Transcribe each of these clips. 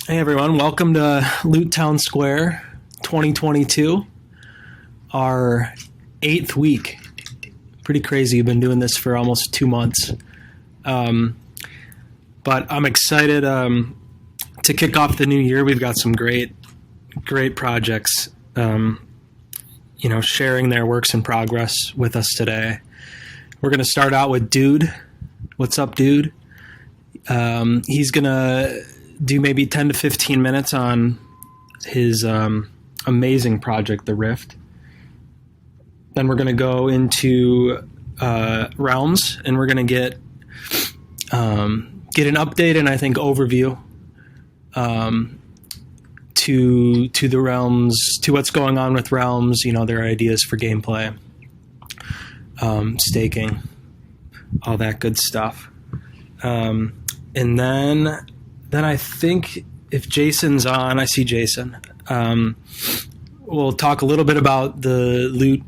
Hey everyone, welcome to Loot Town Square 2022, our 8th week. Pretty crazy, we've been doing this for almost 2 months. But I'm excited to kick off the new year. We've got some great projects, sharing their works in progress with us today. We're going to start out with Dude. What's up, Dude? He's going to do maybe 10 to 15 minutes on his amazing project, The Rift. Then we're going to go into Realms, and we're going to get an update and I think overview to the Realms, to what's going on with Realms, their ideas for gameplay, staking, all that good stuff. And then I think if Jason's on, I see Jason. We'll talk a little bit about the Loot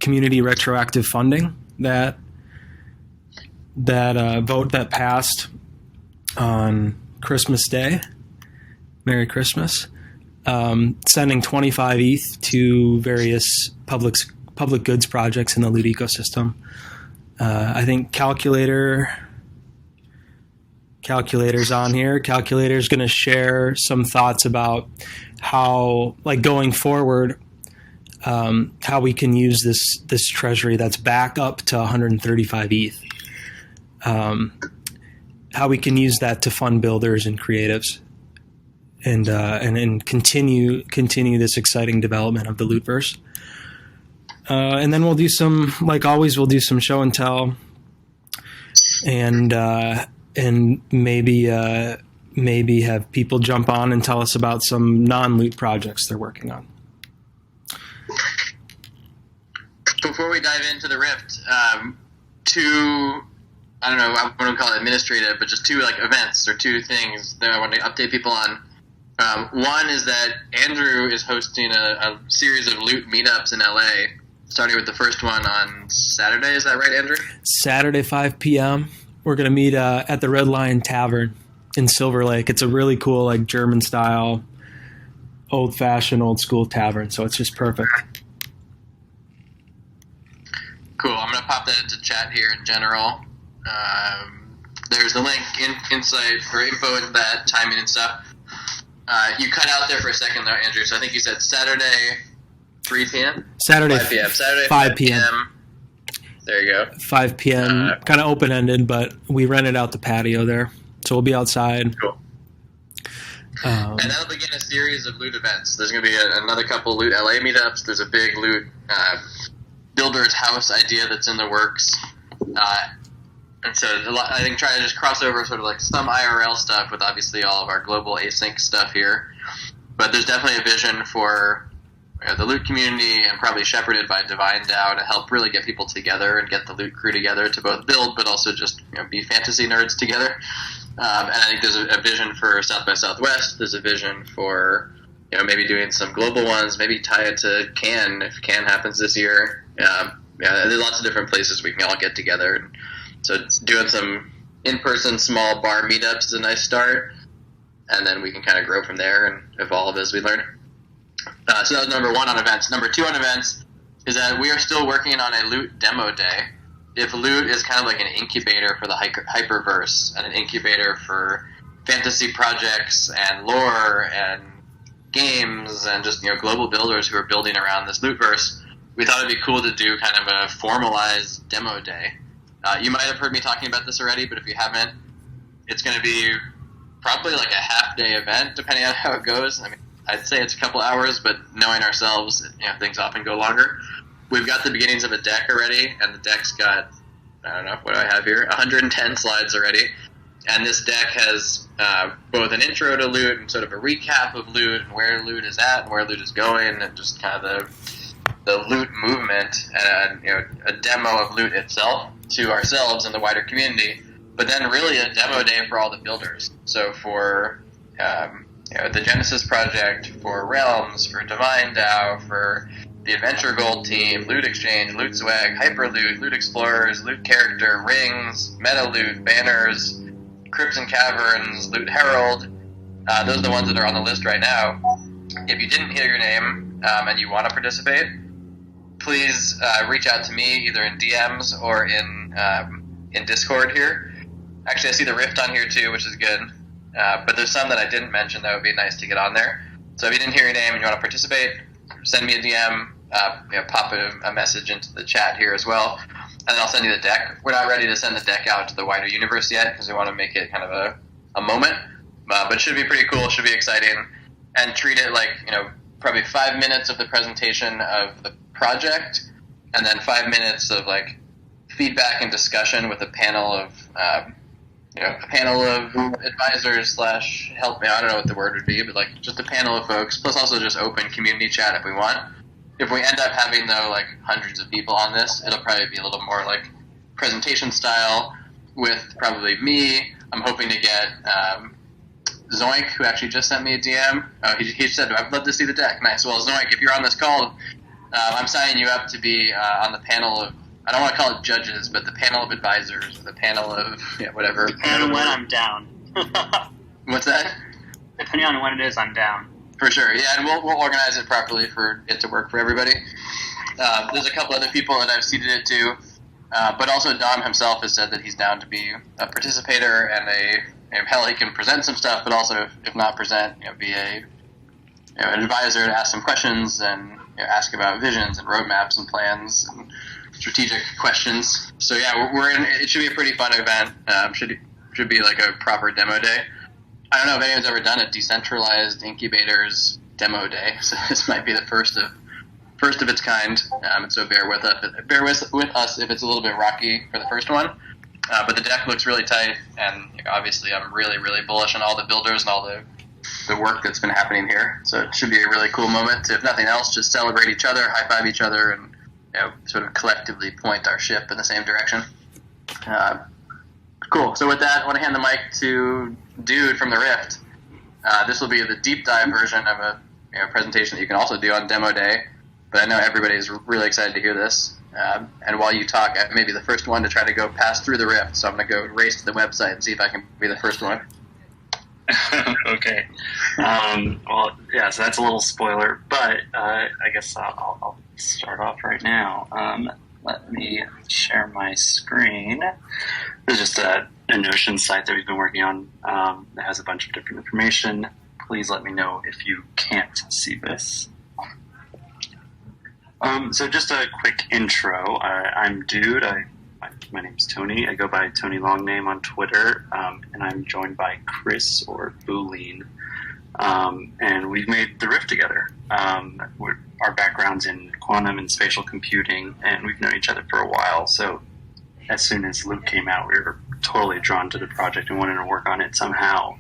community retroactive funding that vote that passed on Christmas Day. Merry Christmas. Sending 25 ETH to various public goods projects in the Loot ecosystem. I think Calculator's on here. Calculator's going to share some thoughts about how, going forward, how we can use this treasury that's back up to 135 ETH. How we can use that to fund builders and creatives, and continue this exciting development of the Lootverse. And then we'll do some, like always, we'll do some show and tell, and maybe have people jump on and tell us about some non-Loot projects they're working on. Before we dive into the Rift, two, I don't know, I wouldn't call it administrative, but just two events or two things that I want to update people on. One is that Andrew is hosting a series of Loot meetups in LA, starting with the first one on Saturday. Is that right, Andrew? Saturday, 5 p.m. We're going to meet at the Red Lion Tavern in Silver Lake. It's a really cool, German-style, old-fashioned, old-school tavern, so it's just perfect. Cool. I'm going to pop that into chat here in general. There's the link inside for info into that, timing and stuff. You cut out there for a second there, Andrew, so I think you said Saturday, 3 p.m.? Saturday, 5 p.m. Saturday, 5 p.m. There you go. 5 p.m., kind of open-ended, but we rented out the patio there, so we'll be outside. Cool. And that'll begin a series of Loot events. There's going to be another couple Loot LA meetups. There's a big Loot builder's house idea that's in the works. And so I think try to just cross over sort of some IRL stuff with obviously all of our global async stuff here. But there's definitely a vision for the Loot community, and probably shepherded by Divine DAO, to help really get people together and get the Loot crew together to both build but also just be fantasy nerds together. And I think there's a vision for South by Southwest. There's a vision for maybe doing some global ones, maybe tie it to Cannes if Cannes happens this year. There's lots of different places we can all get together. And so doing some in-person small bar meetups is a nice start, and then we can kind of grow from there and evolve as we learn. So that was number one on events. Number two on events is that we are still working on a Loot demo day. If Loot is kind of like an incubator for the Hyperverse, and an incubator for fantasy projects and lore and games and just global builders who are building around this Lootverse, we thought it'd be cool to do kind of a formalized demo day. You might have heard me talking about this already, but if you haven't, it's going to be probably a half-day event, depending on how it goes. I mean, I'd say it's a couple hours, but knowing ourselves, things often go longer. We've got the beginnings of a deck already, and the deck's got, I don't know, what do I have here? 110 slides already. And this deck has both an intro to Loot and sort of a recap of Loot and where Loot is at and where Loot is going, and just kind of the Loot movement and a demo of Loot itself to ourselves and the wider community. But then really a demo day for all the builders. So for the Genesis Project, for Realms, for Divine DAO, for the Adventure Gold team, Loot Exchange, Loot Swag, Hyperloot, Loot Explorers, Loot Character, Rings, Meta Loot, Banners, Crypts and Caverns, Loot Herald, Those are the ones that are on the list right now. If you didn't hear your name and you want to participate, please reach out to me either in DMs or in Discord here. Actually, I see the Rift on here too, which is good. But there's some that I didn't mention that would be nice to get on there. So if you didn't hear your name and you want to participate, send me a DM, pop a message into the chat here as well, and I'll send you the deck. We're not ready to send the deck out to the wider universe yet because we want to make it kind of a moment. But it should be pretty cool, should be exciting, and treat it like, probably 5 minutes of the presentation of the project, and then 5 minutes of like feedback and discussion with a panel of advisors / help me. I don't know what the word would be, but like just a panel of folks, plus also just open community chat if we want. If we end up having though like hundreds of people on this, it'll probably be a little more like presentation style with probably me. I'm hoping to get Zoink, who actually just sent me a DM. He said, I'd love to see the deck. Nice. Well, Zoink, if you're on this call, I'm signing you up to be on the panel of, I don't want to call it judges, but the panel of advisors, or the panel of, whatever. Depending on when I'm down. What's that? Depending on when it is, I'm down. For sure, yeah, and we'll organize it properly for it to work for everybody. There's a couple other people that I've seeded it to, but also Dom himself has said that he's down to be a participator and hell, he can present some stuff, but also if not present, be an advisor to ask some questions and ask about visions and roadmaps and plans and strategic questions. So yeah, we're in. It should be a pretty fun event. Should be like a proper demo day. I don't know if anyone's ever done a decentralized incubators demo day, so this might be the first of its kind. So bear with us if it's a little bit rocky for the first one. But the deck looks really tight, and obviously I'm really, really bullish on all the builders and all the work that's been happening here. So it should be a really cool moment to, if nothing else, just celebrate each other, high five each other, and sort of collectively point our ship in the same direction. Cool. So with that, I want to hand the mic to Dude from the Rift. This will be the deep dive version of a presentation that you can also do on demo day, but I know everybody's really excited to hear this. And while you talk, I may be the first one to try to go pass through the Rift, so I'm going to go race to the website and see if I can be the first one. Okay. Well, yeah, so that's a little spoiler, but I guess I'll start off right now. Let me share my screen. There's just a Notion site that we've been working on that has a bunch of different information. Please let me know if you can't see this. So just a quick intro. I'm Dude. My name's Tony. I go by Tony Longname on Twitter, and I'm joined by Chris or Boolean. And we've made the Rift together. Our background's in quantum and spatial computing, and we've known each other for a while. So as soon as Luke came out, we were totally drawn to the project and wanted to work on it somehow.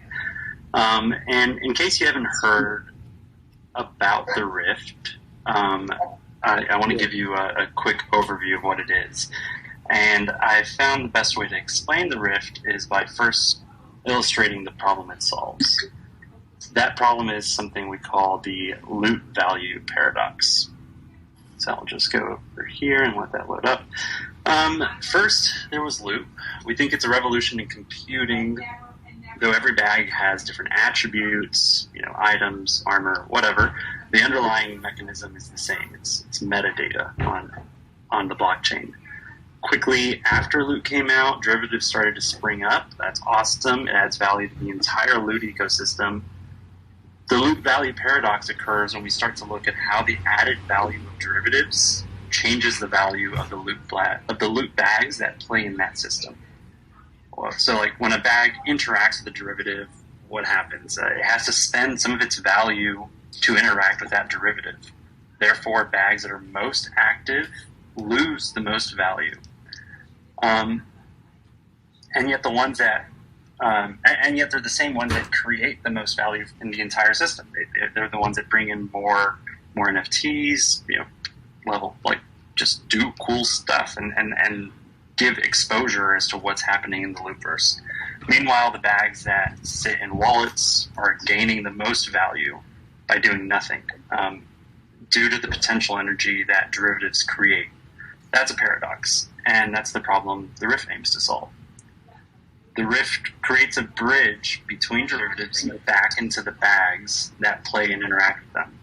And in case you haven't heard about the Rift, I want to give you a quick overview of what it is. And I found the best way to explain the Rift is by first illustrating the problem it solves. That problem is something we call the loot value paradox. So I'll just go over here and let that load up. First, there was loot. We think it's a revolution in computing. Though every bag has different attributes, items, armor, whatever, the underlying mechanism is the same. It's metadata on the blockchain. Quickly after loot came out, derivatives started to spring up. That's awesome. It adds value to the entire loot ecosystem. The loot value paradox occurs when we start to look at how the added value of derivatives changes the value of the loot bags that play in that system. So, like when a bag interacts with a derivative, what happens? It has to spend some of its value to interact with that derivative. Therefore, bags that are most active lose the most value. And yet the ones that and yet they're the same ones that create the most value in the entire system. They're the ones that bring in more NFTs, just do cool stuff and give exposure as to what's happening in the lootverse. Meanwhile, the bags that sit in wallets are gaining the most value by doing nothing due to the potential energy that derivatives create. That's a paradox, and that's the problem the Rift aims to solve. The Rift creates a bridge between derivatives and back into the bags that play and interact with them,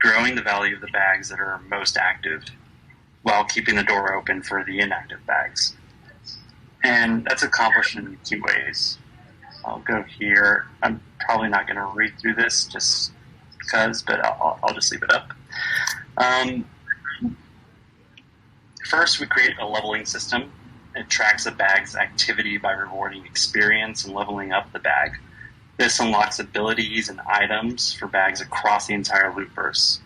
growing the value of the bags that are most active while keeping the door open for the inactive bags. And that's accomplished in 2 ways. I'll go here. I'm probably not going to read through this just because, but I'll just leave it up. First, we create a leveling system. It tracks a bag's activity by rewarding experience and leveling up the bag. This unlocks abilities and items for bags across the entire lootverse.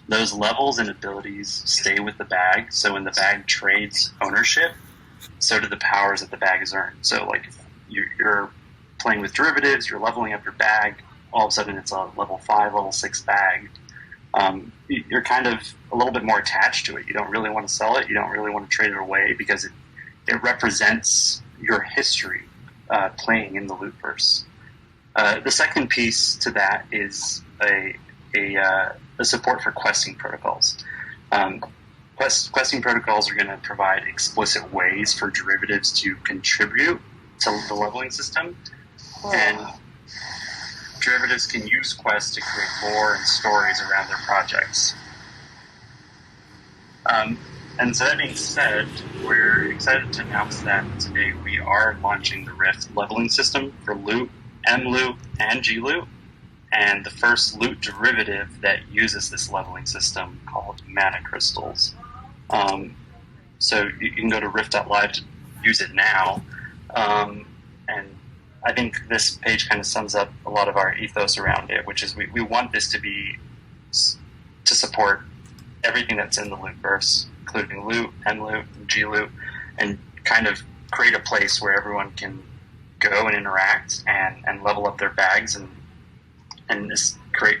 Those levels and abilities stay with the bag, so when the bag trades ownership, so do the powers that the bag has earned. So, like, if you're playing with derivatives, you're leveling up your bag, all of a sudden it's a level 5, level 6 bag. You're kind of a little bit more attached to it. You don't really want to sell it. You don't really want to trade it away because it represents your history playing in the lootverse. The second piece to that is a support for questing protocols. Questing protocols are going to provide explicit ways for derivatives to contribute to the leveling system, and derivatives can use quests to create lore and stories around their projects. And so that being said, we're excited to announce that today we are launching the Rift leveling system for loot, M loot, and G loot, and the first loot derivative that uses this leveling system called mana crystals. So you can go to rift.live to use it now, and I think this page kind of sums up a lot of our ethos around it, which is we want this to support everything that's in the lootverse, including loot, M loot, and G loot, and kind of create a place where everyone can go and interact and level up their bags and just create,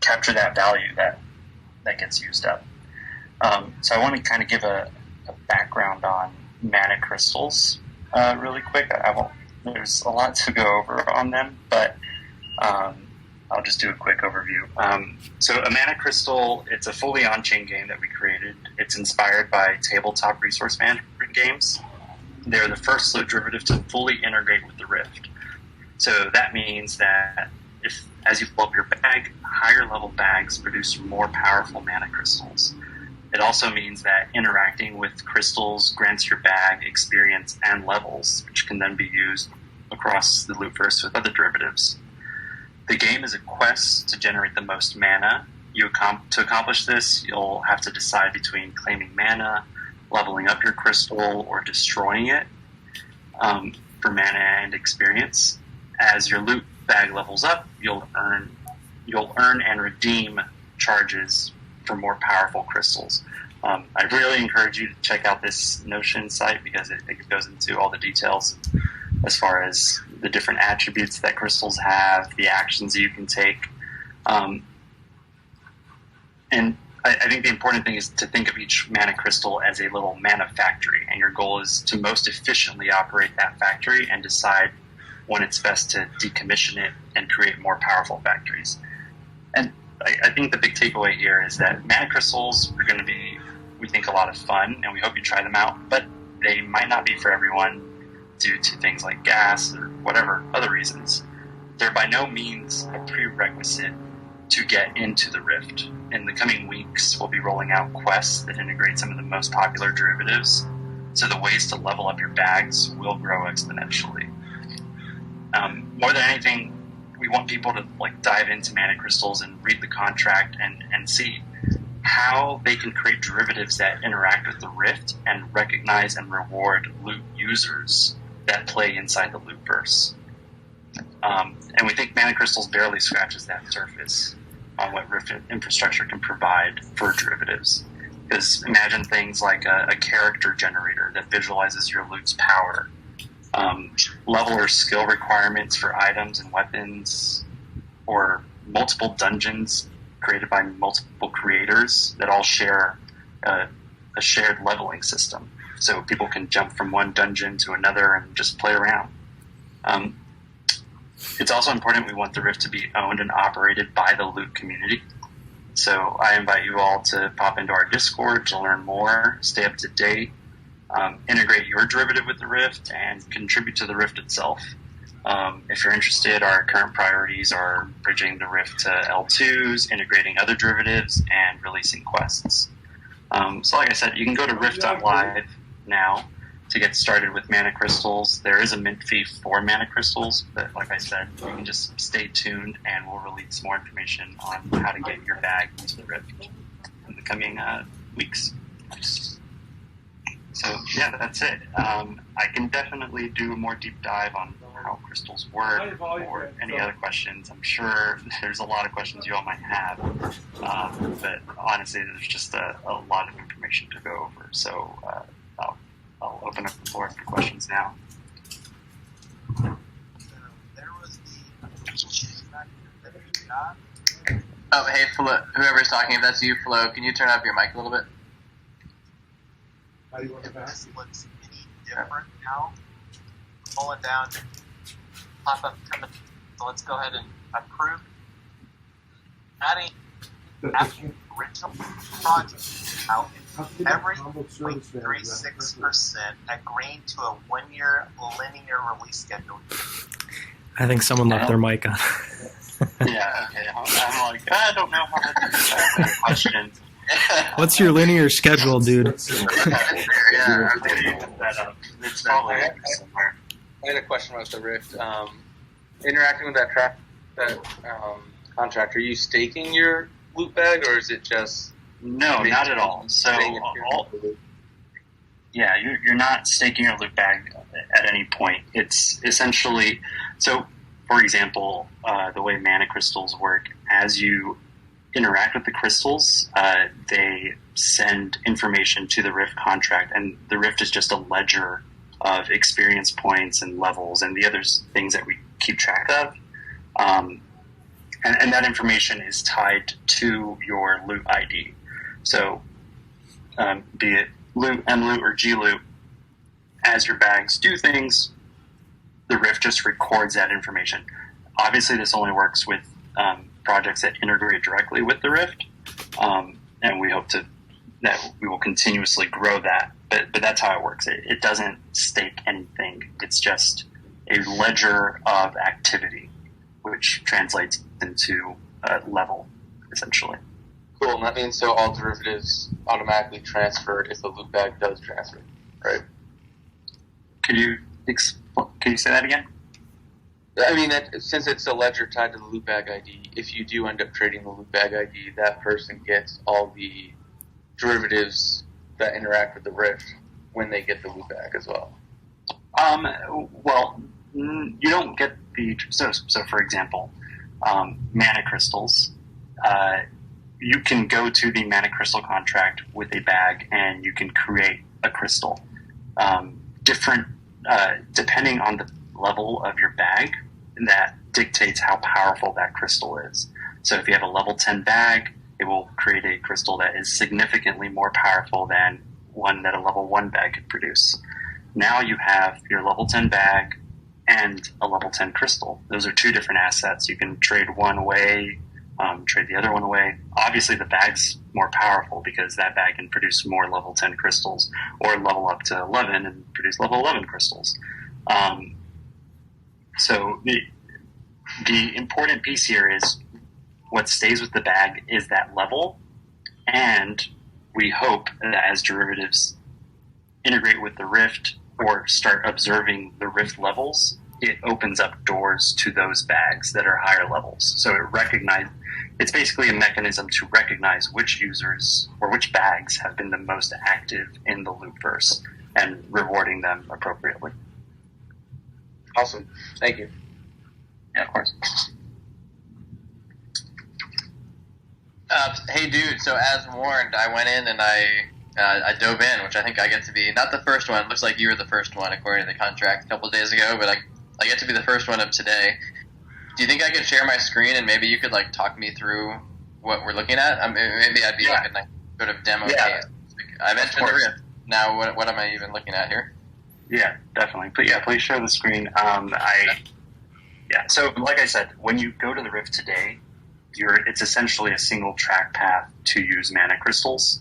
capture that value that gets used up. So I want to kind of give a background on mana crystals really quick. There's a lot to go over on them, but I'll just do a quick overview. So a mana crystal, it's a fully on-chain game that we created. It's inspired by tabletop resource management games. They're the first loot derivative to fully integrate with the Rift. So that means that as you fill up your bag, higher level bags produce more powerful mana crystals. It also means that interacting with crystals grants your bag experience and levels, which can then be used across the lootverse with other derivatives. The game is a quest to generate the most mana. To accomplish this, you'll have to decide between claiming mana, leveling up your crystal, or destroying it for mana and experience. As your loot bag levels up, you'll earn and redeem charges for more powerful crystals. I really encourage you to check out this Notion site because it goes into all the details as far as the different attributes that crystals have, the actions you can take. And I think the important thing is to think of each mana crystal as a little mana factory, and your goal is to most efficiently operate that factory and decide when it's best to decommission it and create more powerful factories. And I think the big takeaway here is that mana crystals are going to be, we think, a lot of fun, and we hope you try them out, but they might not be for everyone due to things like gas or whatever other reasons. They're by no means a prerequisite to get into the Rift. In the coming weeks, we'll be rolling out quests that integrate some of the most popular derivatives, so the ways to level up your bags will grow exponentially. More than anything, we want people to dive into mana crystals and read the contract and see how they can create derivatives that interact with the Rift and recognize and reward loot users that play inside the lootverse. And we think mana crystals barely scratches that surface on what Rift infrastructure can provide for derivatives. Because imagine things like a character generator that visualizes your loot's power, level or skill requirements for items and weapons, or multiple dungeons created by multiple creators that all share a shared leveling system. So people can jump from one dungeon to another and just play around. It's also important we want the Rift to be owned and operated by the loot community. So I invite you all to pop into our Discord to learn more, stay up to date. integrate your derivative with the Rift and contribute to the Rift itself. If you're interested, our current priorities are bridging the Rift to L2s, integrating other derivatives, and releasing quests. So like I said, you can go to rift.live now to get started with mana crystals. There is a mint fee for mana crystals, but like I said, you can just stay tuned and we'll release more information on how to get your bag into the Rift in the coming weeks. So yeah, that's it. I can definitely do a more deep dive on how crystals work or any other questions. I'm sure there's a lot of questions you all might have, but honestly, there's just a lot of information to go over. So I'll open up the floor for questions now. Oh, hey, Flo, whoever's talking, if that's you, Flo, can you turn up your mic a little bit? If this looks any different now, pull it down, pop up, so let's go ahead and approve. Adding original project out every 0.36%, agreeing to a 1-year linear release schedule. I think someone left their mic on. Yeah, okay. I'm like, I don't know how to answer that question. What's your linear schedule, dude? Yeah, It's probably somewhere. I had a question about the Rift. Interacting with that contract, are you staking your loot bag, or is it just... No, not at all. So, you're not staking your loot bag at any point. It's essentially... So, for example, the way mana crystals work, as you interact with the crystals, they send information to the Rift contract, and the Rift is just a ledger of experience points and levels and the other things that we keep track of. And that information is tied to your loot ID. So, be it loot, M-loot, or G-loot, as your bags do things, the Rift just records that information. Obviously, this only works with projects that integrate directly with the Rift, and we hope that we will continuously grow that. But that's how it works. It doesn't stake anything. It's just a ledger of activity, which translates into a level, essentially. Cool, and that means so all derivatives automatically transfer if the loot bag does transfer, right? Could you say that again? I mean, since it's a ledger tied to the loot bag ID, if you do end up trading the loot bag ID, that person gets all the derivatives that interact with the Rift when they get the loot bag as well. Well, you don't get the... So for example, mana crystals, you can go to the mana crystal contract with a bag and you can create a crystal. Depending on the level of your bag, that dictates how powerful that crystal is. So if you have a level 10 bag, it will create a crystal that is significantly more powerful than one that a level 1 bag could produce. Now you have your level 10 bag and a level 10 crystal. Those are two different assets. You can trade one away, trade the other one away. Obviously the bag's more powerful because that bag can produce more level 10 crystals, or level up to 11 and produce level 11 crystals. So the important piece here is what stays with the bag is that level, and we hope that as derivatives integrate with the Rift or start observing the Rift levels, it opens up doors to those bags that are higher levels. So it's basically a mechanism to recognize which users or which bags have been the most active in the lootverse and rewarding them appropriately. Awesome. Thank you. Yeah, of course. Hey, dude, so as warned, I went in and I dove in, which I think I get to be, not the first one. It looks like you were the first one, according to the contract a couple of days ago, but I get to be the first one of today. Do you think I could share my screen and maybe you could, talk me through what we're looking at? Maybe I'd be a nice sort of demo case. I've entered the Rift. Now, what am I even looking at here? Yeah, definitely. Please share the screen. So like I said, when you go to the Rift today, it's essentially a single track path to use mana crystals.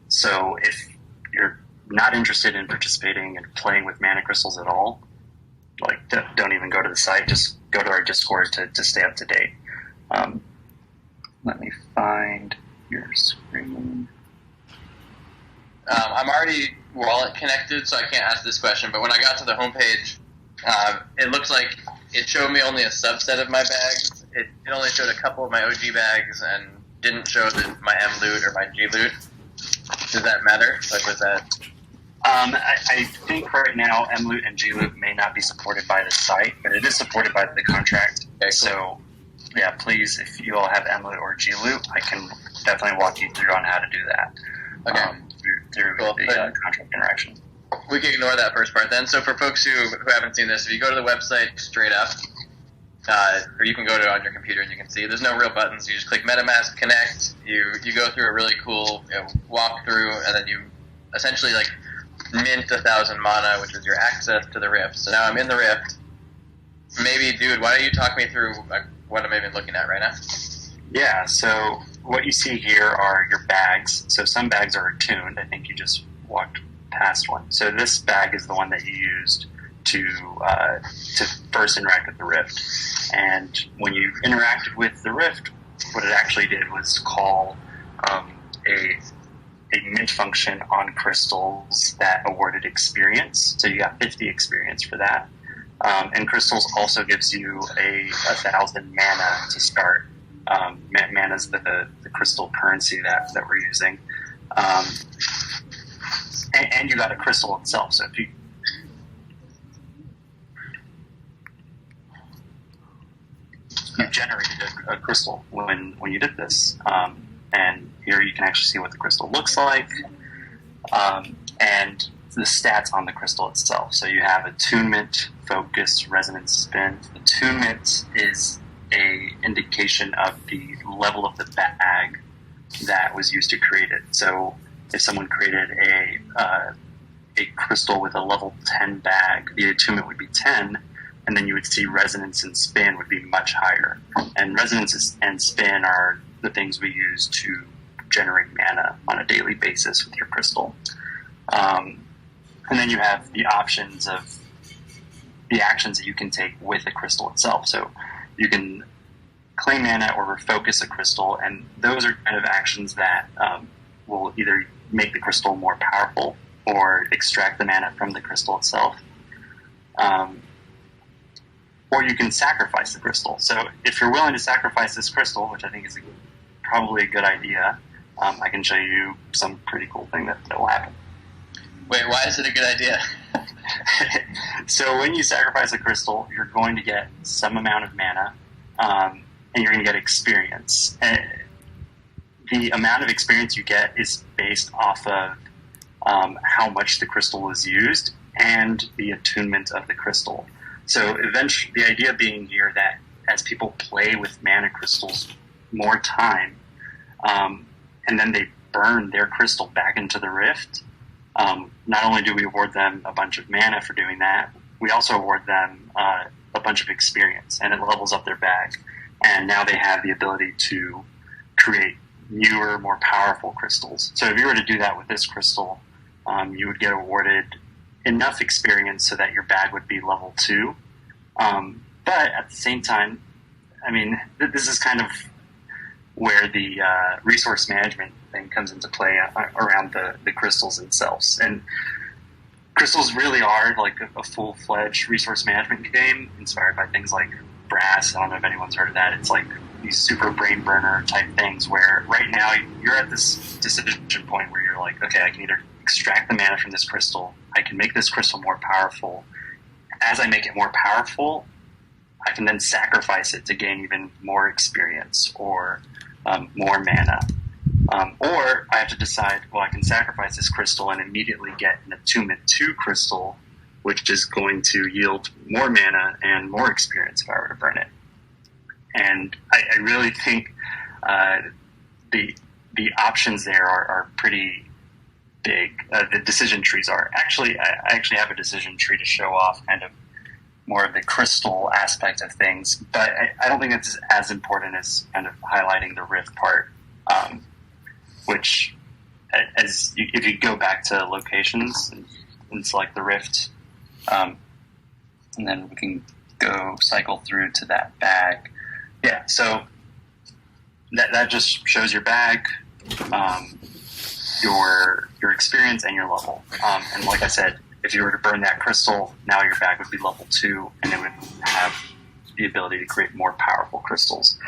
So if you're not interested in participating and playing with mana crystals at all, like don't even go to the site. Just go to our Discord to stay up to date. Let me find your screen. I'm already wallet connected, so I can't ask this question. But when I got to the homepage, it looks like it showed me only a subset of my bags. It only showed a couple of my OG bags and didn't show my M loot or my G loot. Does that matter? Like, was that? I think right now M loot and G loot may not be supported by the site, but it is supported by the contract. Okay, cool. So, yeah, please, if you all have M loot or G loot, I can definitely walk you through on how to do that. Okay. Through Cool. the contract interaction. We can ignore that first part then. So for folks who haven't seen this, if you go to the website straight up, or you can go to it on your computer and you can see there's no real buttons. You just click MetaMask Connect. You go through a really cool walkthrough, and then you essentially like mint 1,000 mana, which is your access to the Rift. So now I'm in the Rift. Maybe, dude, why don't you talk me through what I'm even looking at right now? Yeah, so what you see here are your bags. So some bags are attuned. I think you just walked past one. So this bag is the one that you used to first interact with the Rift. And when you interacted with the Rift, what it actually did was call a mint function on crystals that awarded experience. So you got 50 experience for that. And crystals also gives you 1,000 mana to start. Mana is the crystal currency that we're using. And you got a crystal itself. So if you generated a crystal when you did this. And here you can actually see what the crystal looks like. And the stats on the crystal itself. So you have attunement, focus, resonance, spin. Attunement is a indication of the level of the bag that was used to create it. So if someone created a crystal with a level 10 bag, the attunement would be 10, and then you would see resonance and spin would be much higher. And resonance and spin are the things we use to generate mana on a daily basis with your crystal. And then you have the options of the actions that you can take with the crystal itself. So you can claim mana or refocus a crystal, and those are kind of actions that will either make the crystal more powerful or extract the mana from the crystal itself. Or you can sacrifice the crystal. So if you're willing to sacrifice this crystal, which I think is probably a good idea, I can show you some pretty cool thing that will happen. Wait, why is it a good idea? So when you sacrifice a crystal, you're going to get some amount of mana, and you're going to get experience. And the amount of experience you get is based off of how much the crystal is used and the attunement of the crystal. So eventually, the idea being here that as people play with mana crystals more time, and then they burn their crystal back into the Rift, not only do we award them a bunch of mana for doing that, we also award them a bunch of experience, and it levels up their bag. And now they have the ability to create newer, more powerful crystals. So if you were to do that with this crystal, you would get awarded enough experience so that your bag would be level 2. But at the same time, I mean, this is kind of where the resource management thing comes into play around the crystals themselves. And crystals really are like a full-fledged resource management game inspired by things like Brass. I don't know if anyone's heard of that. It's like these super brain burner type things where right now you're at this decision point where you're like, okay, I can either extract the mana from this crystal, I can make this crystal more powerful. As I make it more powerful, I can then sacrifice it to gain even more experience or more mana. Or I have to decide, well, I can sacrifice this crystal and immediately get an attunement 2 crystal, which is going to yield more mana and more experience if I were to burn it. And I really think the options there are pretty big. The decision trees are. Actually, I actually have a decision tree to show off kind of more of the crystal aspect of things, but I don't think it's as important as kind of highlighting the Rift part, which if you go back to locations and select the rift, and then we can go cycle through to that bag. Yeah, so that just shows your bag, your experience, and your level. And like I said, if you were to burn that crystal, now your bag would be level 2, and it would have the ability to create more powerful crystals.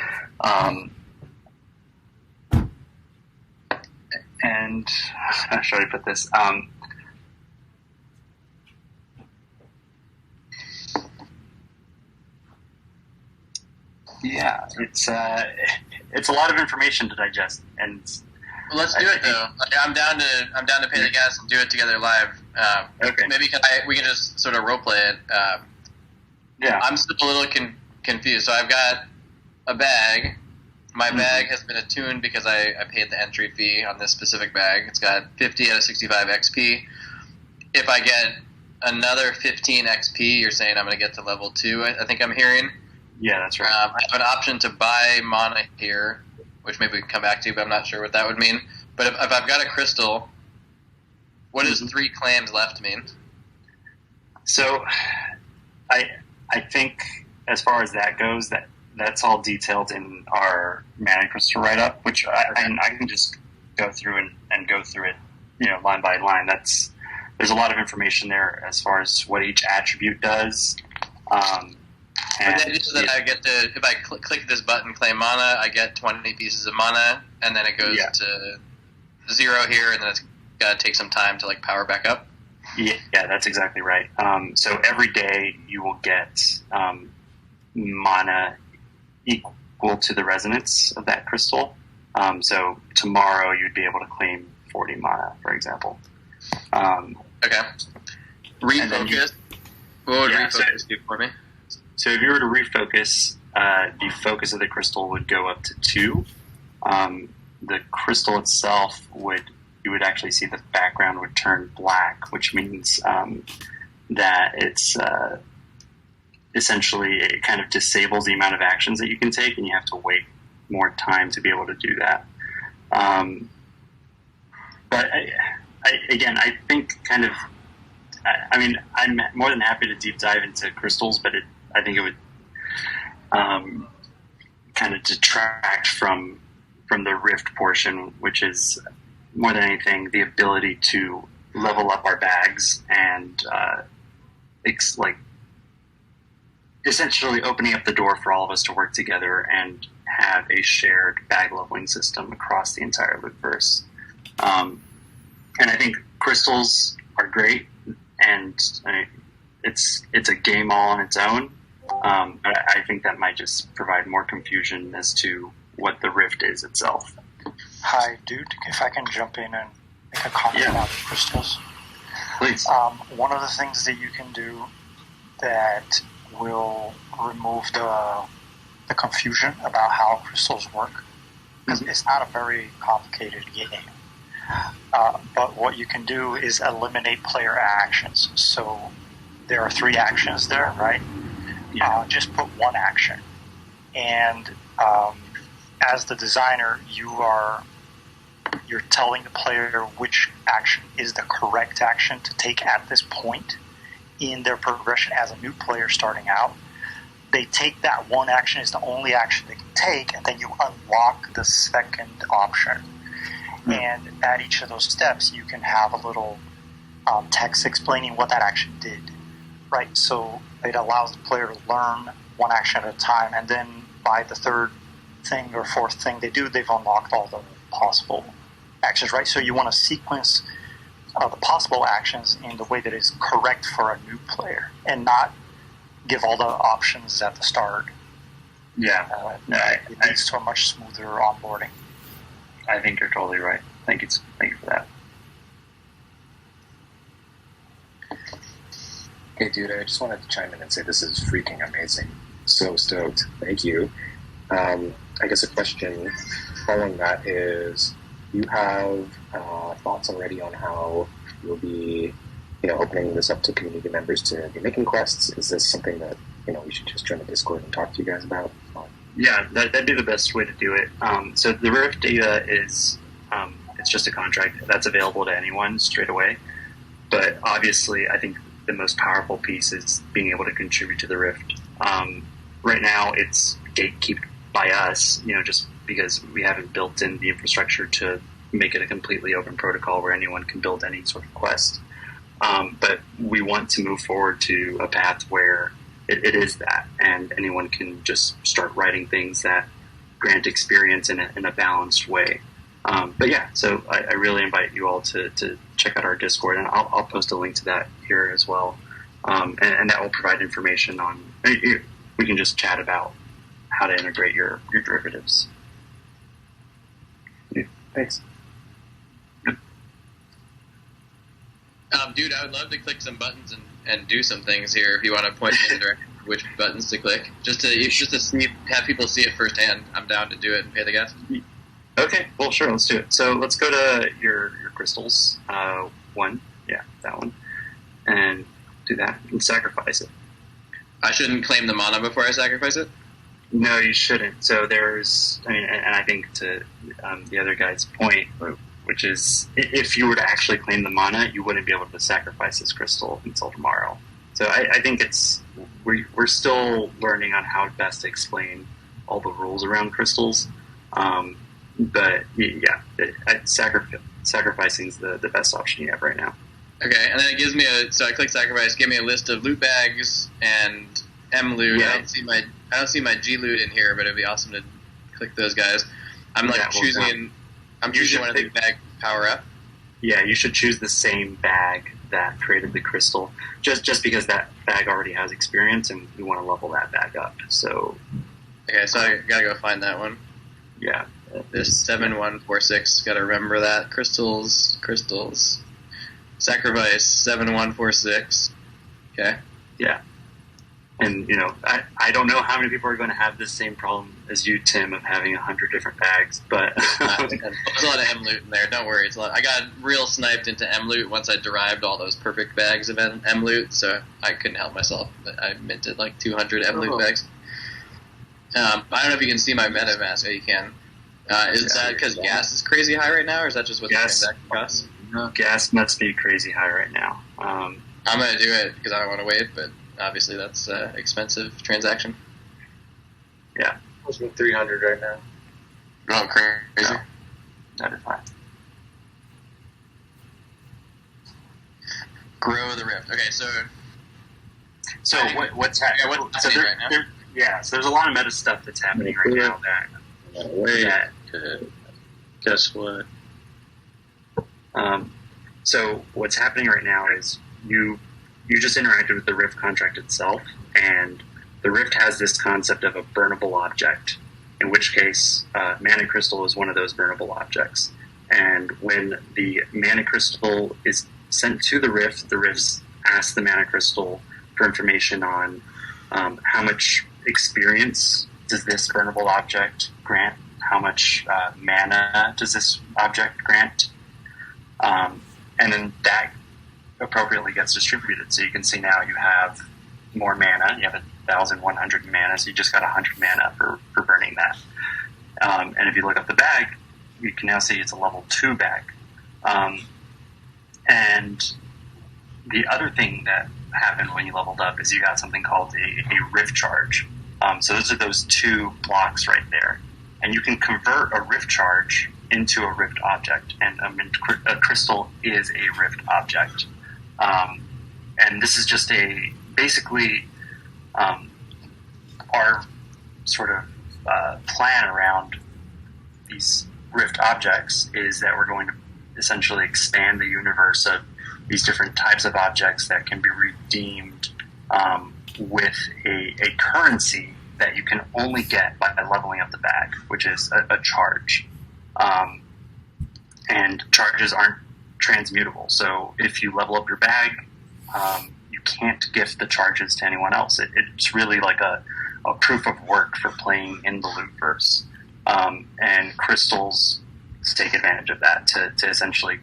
And how should I put this? Yeah, it's a lot of information to digest, and Well, let's do it though. I'm down to pay the gas and do it together live. Okay. Maybe we can just sort of role play it. yeah, I'm still a little confused. So I've got a bag. My bag has been attuned because I paid the entry fee on this specific bag. It's got 50 out of 65 XP. If I get another 15 XP, you're saying I'm going to get to level 2, I think I'm hearing. yeah, that's right. I have an option to buy mana here, which maybe we can come back to, but I'm not sure what that would mean. But if I've got a crystal, what does 3 claims left mean? So, I think as far as that goes, that's all detailed in our mana crystal write up, which I can just go through and go through it, line by line. There's a lot of information there as far as what each attribute does. And the idea is that I get to, if I click this button, claim mana, I get 20 pieces of mana, and then it goes to 0 here, and then it's got to take some time to power back up. Yeah, that's exactly right. So every day you will get mana equal to the resonance of that crystal. So tomorrow you'd be able to claim 40 mana, for example. Okay. Refocus. What would refocus do for me? So if you were to refocus, the focus of the crystal would go up to 2. The crystal itself you would actually see the background would turn black, which means that it's essentially it kind of disables the amount of actions that you can take, and you have to wait more time to be able to do that. But I think kind of, I'm more than happy to deep dive into crystals, but I think it would kind of detract from the rift portion, which is more than anything the ability to level up our bags and essentially opening up the door for all of us to work together and have a shared bag leveling system across the entire lootverse. And I think crystals are great, and it's a game all on its own. But I think that might just provide more confusion as to what the rift is itself. Hi, dude. If I can jump in and make a comment about crystals. Please. One of the things that you can do that will remove the confusion about how crystals work, because it's not a very complicated game. But what you can do is eliminate player actions. So there are 3 actions there, right? Yeah. Just put 1 action. And as the designer, you're telling the player which action is the correct action to take at this point in their progression as a new player starting out. They take that 1 action is the only action they can take, and then you unlock the second option. And at each of those steps, you can have a little text explaining what that action did, right? So it allows the player to learn 1 action at a time, and then by the 3rd thing or 4th thing they do, they've unlocked all the possible actions, right? So you want to sequence the possible actions in the way that is correct for a new player, and not give all the options at the start. Yeah, it leads to a much smoother onboarding. I think you're totally right. Thank you for that. Hey, dude, I just wanted to chime in and say this is freaking amazing. So stoked. Thank you. I guess a question following that is, do you have thoughts already on how you'll be, opening this up to community members to be making quests? Is this something that, we should just join the Discord and talk to you guys about? Yeah, that'd be the best way to do it. So the Rift data is it's just a contract that's available to anyone straight away. But obviously, I think the most powerful piece is being able to contribute to the Rift. Right now, it's gatekept by us, just because we haven't built in the infrastructure to make it a completely open protocol where anyone can build any sort of quest. But we want to move forward to a path where it is that, and anyone can just start writing things that grant experience in a balanced way. But yeah, so I really invite you all to check out our Discord, and I'll post a link to that here as well. And that will provide information on, we can just chat about how to integrate your derivatives. Yeah, thanks. Dude, I would love to click some buttons and do some things here if you want to point me in the direction of which buttons to click. Just to see, have people see it firsthand. I'm down to do it and pay the gas. Okay, well, sure, let's do it. So let's go to your crystals. One, yeah, that one. And do that and sacrifice it. I shouldn't claim the mana before I sacrifice it? No, you shouldn't. So there's, and I think to the other guy's point, which is if you were to actually claim the mana, you wouldn't be able to sacrifice this crystal until tomorrow. So I think we're still learning on how best to explain all the rules around crystals. But yeah, sacrificing is the best option you have right now. Okay, and then it gives me so I click sacrifice, give me a list of loot bags and M loot. Yeah. I don't see my G loot in here, but it'd be awesome to click those guys. I'm choosing one of the bag power up. Yeah, you should choose the same bag that created the crystal, just because that bag already has experience, and we want to level that bag up. So, okay, so I gotta go find that one. Yeah, this 7146. Gotta remember that crystals. Sacrifice 7146. Okay. Yeah. And, I don't know how many people are going to have this same problem as you, Tim, of having 100 different bags, but... There's a lot of M loot in there. Don't worry. It's a lot. I got real sniped into M loot once I derived all those perfect bags of M loot, so I couldn't help myself. I minted 200 M loot bags. I don't know if you can see my MetaMask. Oh, you can. Is that because gas is crazy high right now, or is that just what the transaction costs? Gas must be crazy high right now. I'm going to do it because I don't want to wait, but... Obviously, that's an expensive transaction. Yeah. It's 300 right now. Oh, crazy. No, that is fine. Grow the Rift. Okay, so what's happening? Yeah, what's happening right now? Yeah, so there's a lot of meta stuff that's happening right now. Guess what? So what's happening right now is you just interacted with the Rift contract itself, and the Rift has this concept of a burnable object, in which case Mana Crystal is one of those burnable objects. And when the Mana Crystal is sent to the Rifts ask the Mana Crystal for information on how much experience does this burnable object grant, how much mana does this object grant, and then that appropriately gets distributed. So you can see now you have more mana. You have 1,100 mana, so you just got 100 mana for burning that. And if you look up the bag, you can now see it's a level 2 bag. And the other thing that happened when you leveled up is you got something called a Rift Charge. So those are those 2 blocks right there. And you can convert a Rift Charge into a Rift object, and a crystal is a Rift object. And this is just basically our sort of plan around these Rift objects is that we're going to essentially expand the universe of these different types of objects that can be redeemed with a currency that you can only get by leveling up the bag, which is a charge. And charges aren't transmutable. So if you level up your bag, you can't gift the charges to anyone else. It's really like a proof of work for playing in the Lootverse. And crystals take advantage of that to essentially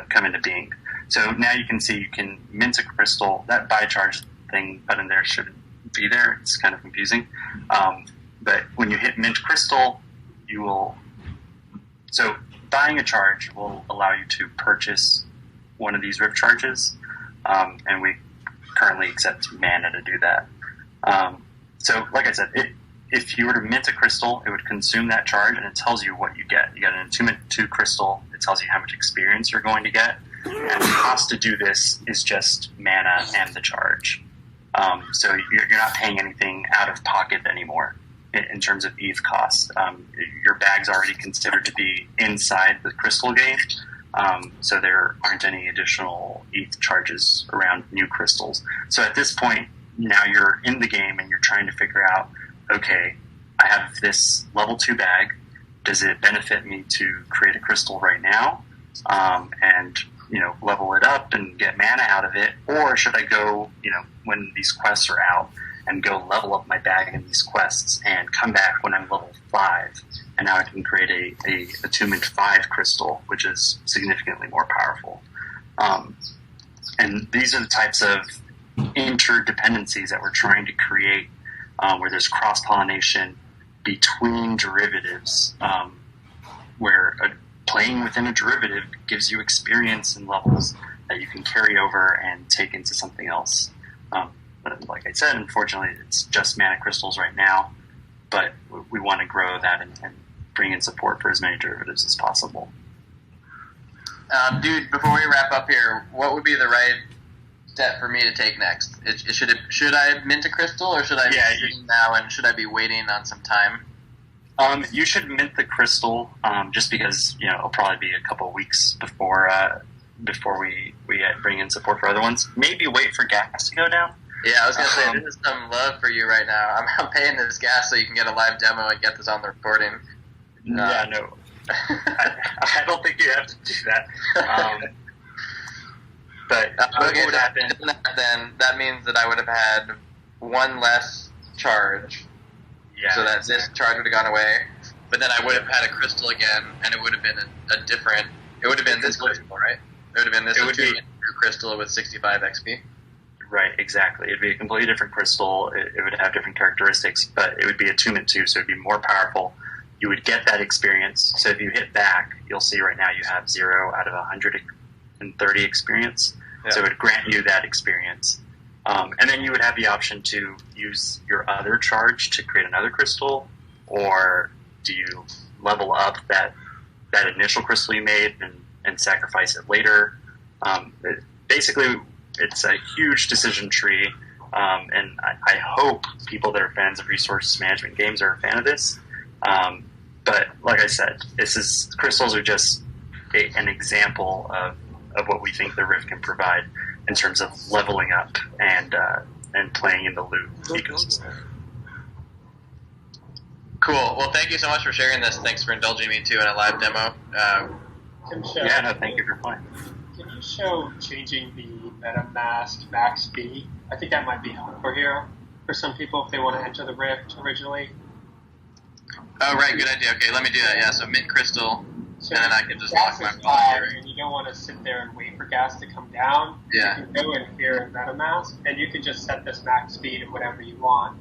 come into being. So now you can see you can mint a crystal. That buy charge thing button there shouldn't be there. It's kind of confusing. But when you hit mint crystal, you will... So buying a charge will allow you to purchase one of these Rift charges, and we currently accept mana to do that. So, like I said, if you were to mint a crystal, it would consume that charge, and it tells you what you get. You get an attunement 2 crystal. It tells you how much experience you're going to get. And the cost to do this is just mana and the charge. So you're not paying anything out of pocket anymore in terms of ETH costs. Your bag's already considered to be inside the crystal game, so there aren't any additional ETH charges around new crystals. So at this point, now you're in the game and you're trying to figure out, okay, I have this level 2 bag. Does it benefit me to create a crystal right now and level it up and get mana out of it, or should I go when these quests are out and go level up my bag in these quests and come back when I'm level 5, and now I can create a attunement 5 crystal, which is significantly more powerful. And these are the types of interdependencies that we're trying to create, where there's cross-pollination between derivatives, where playing within a derivative gives you experience and levels that you can carry over and take into something else. But like I said, unfortunately, it's just mana crystals right now, but we want to grow that and bring in support for as many derivatives as possible. Dude, before we wrap up here, what would be the right step for me to take next? Should I mint a crystal, or should I be sitting now, and should I be waiting on some time? You should mint the crystal, just because it'll probably be a couple of weeks before we bring in support for other ones. Maybe wait for gas to go down. Yeah, I was gonna say, this is some love for you right now. I'm paying this gas so you can get a live demo and get this on the recording. Yeah, no, I don't think you have to do that. But what would happen? Then that means that I would have had one less charge. Yeah, so that this charge would have gone away, but then I would have had a crystal again, and it would have been a different. It would have been this crystal, right? It would have been this crystal with 65 XP. Right, exactly. It'd be a completely different crystal. It would have different characteristics, but it would be attunement 2, so it'd be more powerful. You would get that experience. So if you hit back, you'll see right now you have 0 out of 130 experience. Yeah. So it would grant you that experience. And then you would have the option to use your other charge to create another crystal, or do you level up that initial crystal you made and sacrifice it later? Basically, it's a huge decision tree, and I hope people that are fans of resource management games are a fan of this. But like I said, crystals are just an example of what we think the Rift can provide in terms of leveling up and playing in the loot ecosystem. Cool. Well, thank you so much for sharing this. Thanks for indulging me too in a live demo. Thank you for playing. Can you show changing the MetaMask max fee? I think that might be helpful here for some people if they want to enter the Rift originally. Oh, right. Good idea. Okay, let me do that. Yeah, so mint crystal, so and then I can just gas lock my is wallet high, here. and you don't want to sit there and wait for gas to come down. Yeah. You can go in here in MetaMask, and you can just set this max fee to whatever you want.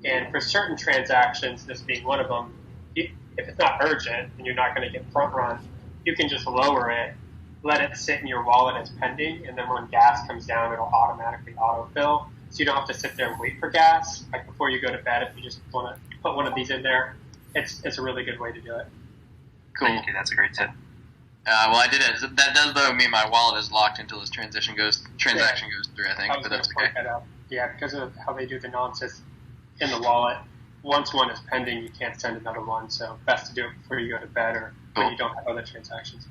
And for certain transactions, this being one of them, if it's not urgent and you're not going to get front run, you can just lower it, let it sit in your wallet as pending, and then when gas comes down, it'll automatically autofill. So you don't have to sit there and wait for gas. Like before you go to bed, if you just want to put one of these in there, it's a really good way to do it. Cool. Thank you. That's a great tip. Well, I did it. That does, though, mean my wallet is locked until this transaction goes through, I think, but that's okay. That up. Yeah, because of how they do the nonsense in the wallet. Once one is pending, you can't send another one, so best to do it before you go to bed or when you don't have other transactions.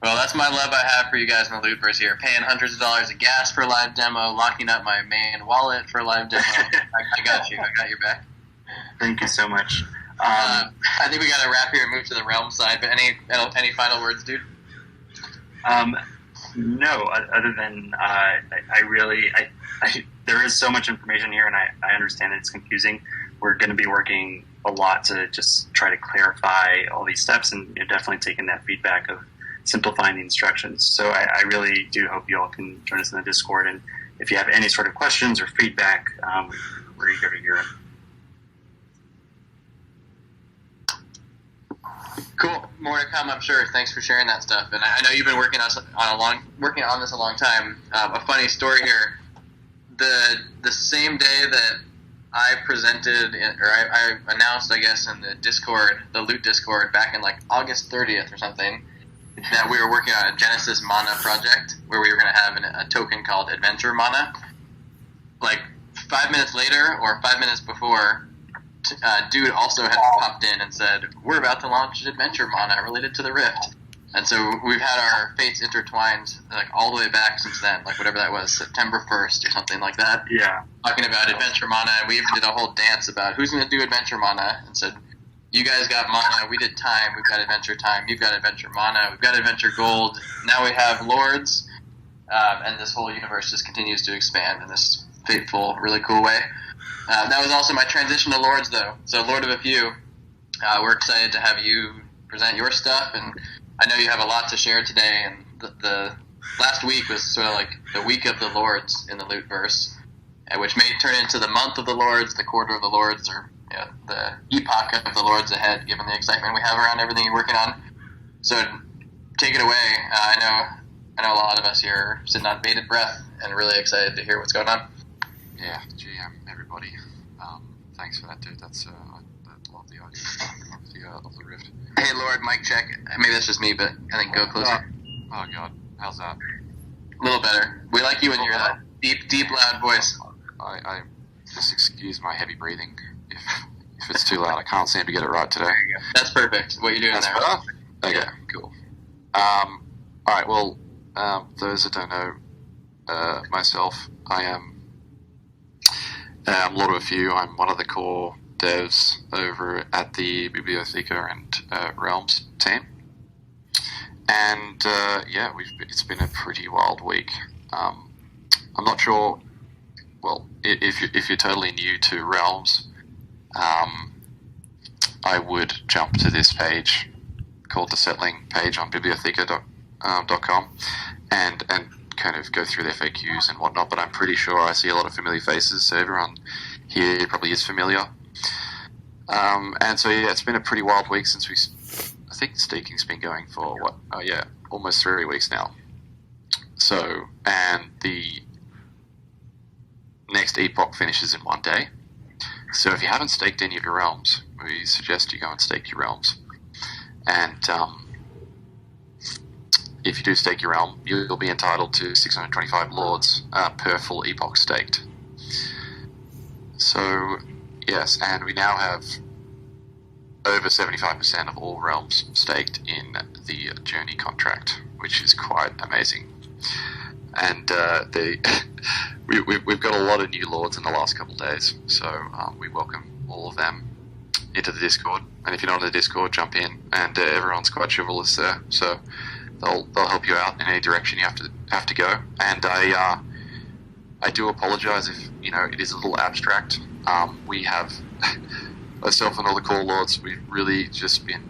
Well, that's my love I have for you guys in the Lootverse here. Paying hundreds of dollars of gas for a live demo, locking up my main wallet for a live demo. I got you. I got your back. Thank you so much. I think we got to wrap here and move to the Realm side, but any final words, dude? No, other than there is so much information here, and I understand it's confusing. We're going to be working a lot to just try to clarify all these steps, and definitely taking that feedback of simplifying the instructions. So I really do hope you all can join us in the Discord, and if you have any sort of questions or feedback, we're eager to hear it. Cool. More to come, I'm sure. Thanks for sharing that stuff. And I know you've been working on this a long time. A funny story here: the same day that I presented, or I announced, I guess, in the Discord, the Loot Discord, back in like August 30th or something, that we were working on a Genesis Mana project where we were going to have a token called Adventure Mana. Like 5 minutes later, or 5 minutes before, dude also had popped in and said, "We're about to launch Adventure Mana related to the Rift." And so we've had our fates intertwined like all the way back since then, like whatever that was, September 1st or something like that. Yeah. Talking about Adventure Mana, and we even did a whole dance about who's going to do Adventure Mana, and said, "You guys got Mana, we did Time, we've got Adventure Time, you've got Adventure Mana, we've got Adventure Gold, now we have Lords," and this whole universe just continues to expand in this fateful, really cool way. That was also my transition to Lords, though. So, Lord of a Few, we're excited to have you present your stuff, and I know you have a lot to share today, and the last week was sort of like the week of the Lords in the Lootverse, which may turn into the month of the Lords, the quarter of the Lords, or the epoch of the Lords ahead, given the excitement we have around everything you're working on. So, take it away. I know a lot of us here are sitting on bated breath and really excited to hear what's going on. Yeah, GM, everybody. Thanks for that, dude. That's I love the idea of the Rift. Hey, Lord, mic check. Maybe that's just me, but I think go closer. Oh God, how's that? A little better. We like you in your deep, loud voice. I just excuse my heavy breathing if it's too loud. I can't seem to get it right today. That's perfect. What you're doing That's there. better? Okay, cool. All right. Well, those that don't know myself, I'm Lord of a Few. I'm one of the core devs over at the Bibliotheca and Realms team. And it's been a pretty wild week. I'm not sure. Well, if you're totally new to Realms, I would jump to this page called the Settling page on bibliotheca.com and kind of go through their FAQs and whatnot. But I'm pretty sure I see a lot of familiar faces, so everyone here probably is familiar. And so it's been a pretty wild week since I think staking's been going for almost 3 weeks now. So, and the next epoch finishes in 1 day. So if you haven't staked any of your realms, we suggest you go and stake your realms. And if you do stake your realm, you'll be entitled to 625 lords per full epoch staked. So, yes, and we now have over 75% of all realms staked in the Journey contract, which is quite amazing. And we've got a lot of new lords in the last couple of days, so we welcome all of them into the Discord. And if you're not in the Discord, jump in, and everyone's quite chivalrous there, so they'll help you out in any direction you have to go. And I do apologise if it is a little abstract. We have myself and all the core lords. We've really just been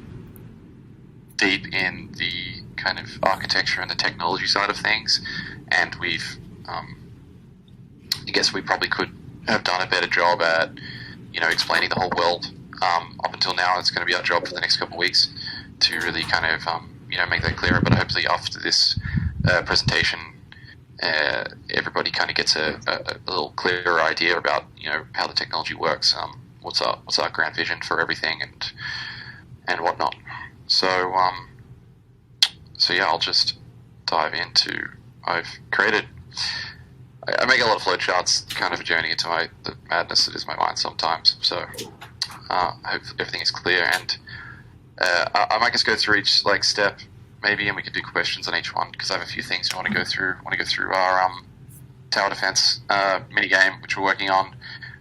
deep in the kind of architecture and the technology side of things, and we've I guess we probably could have done a better job at explaining the whole world. Up until now, it's going to be our job for the next couple of weeks to really kind of make that clearer. But hopefully after this presentation, everybody kind of gets a little clearer idea about how the technology works, what's our grand vision for everything, and whatnot. So yeah, I'll just dive into. I make a lot of flowcharts, kind of a journey into the madness that is my mind sometimes. So I hope everything is clear, and I might just go through each step maybe, and we can do questions on each one, because I have a few things I want to go through. I want to go through our tower defense mini game, which we're working on.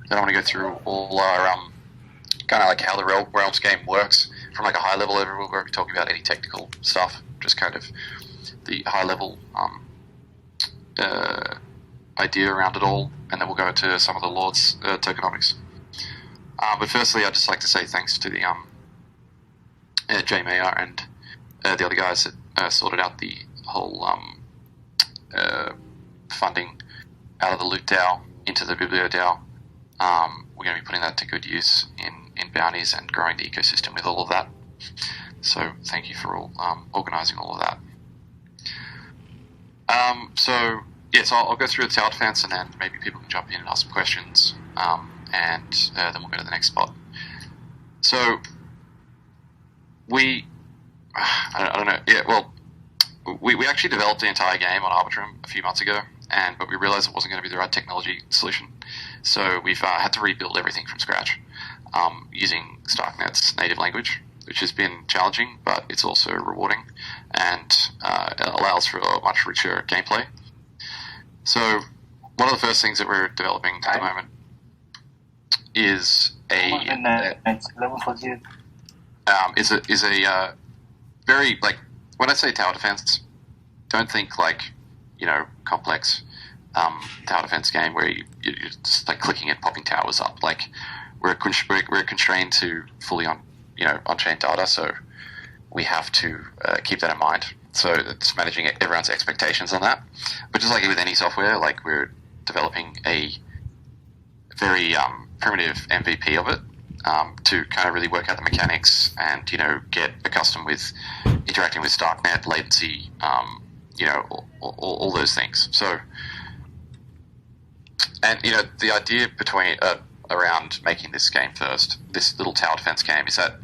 Then I want to go through all our kind of how the Realms game works from a high level overview. We're talking about any technical stuff, just kind of the high level idea around it all, and then we'll go into some of the Lord's tokenomics. But firstly, I'd just like to say thanks to the Jay Mayer and the other guys that sorted out the whole funding out of the Loot DAO into the Biblio DAO. We're going to be putting that to good use in bounties and growing the ecosystem with all of that. So So thank you for all organising all of that. So I'll go through the tower defense, and then maybe people can jump in and ask some questions, and then we'll go to the next spot. So I don't know. Yeah, well, we actually developed the entire game on Arbitrum a few months ago, but we realized it wasn't going to be the right technology solution. So we've had to rebuild everything from scratch using Starknet's native language, which has been challenging, but it's also rewarding, and it allows for a much richer gameplay. So one of the first things that we're developing at the moment is a very, like, when I say tower defense, don't think like, complex tower defense game where you're just like clicking and popping towers up. Like we're constrained to fully on-chain data, so we have to keep that in mind. So it's managing everyone's expectations on that. But just like with any software, like we're developing a very primitive MVP of it to kind of really work out the mechanics and get accustomed with interacting with Starknet, latency, all those things. So, and the idea around making this game first, this little tower defense game, is that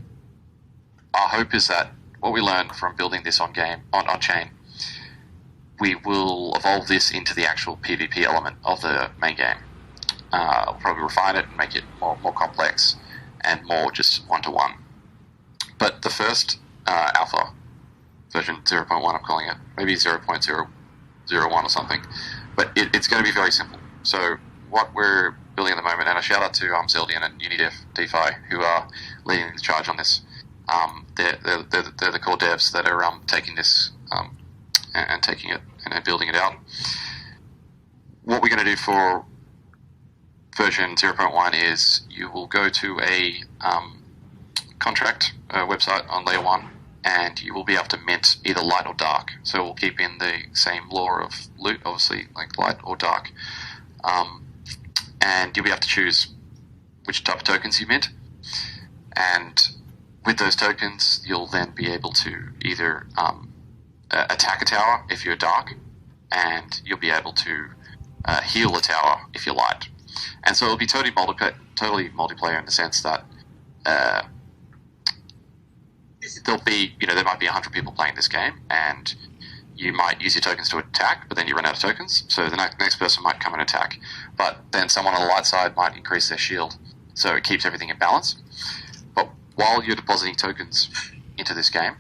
our hope is that what we learn from building this on chain, we will evolve this into the actual PvP element of the main game. We'll probably refine it and make it more complex and more just one-to-one. But the first alpha, version 0.1 I'm calling it, maybe 0.001 or something, but it's going to be very simple. So what we're building at the moment, and a shout out to Zeldian and Unidef DeFi, who are leading the charge on this. They're the core devs that are taking this and taking it and building it out. What we're going to do for version 0.1 is you will go to a contract website on layer 1, and you will be able to mint either light or dark. So we'll keep in the same lore of loot, obviously, like light or dark. And you'll be able to choose which type of tokens you mint. And with those tokens, you'll then be able to either attack a tower if you're dark, and you'll be able to heal a tower if you're light. And so it'll be totally multiplayer in the sense that there'll be, there might be 100 people playing this game, and you might use your tokens to attack, but then you run out of tokens, so the next person might come and attack. But then someone on the light side might increase their shield, so it keeps everything in balance. But while you're depositing tokens into this game,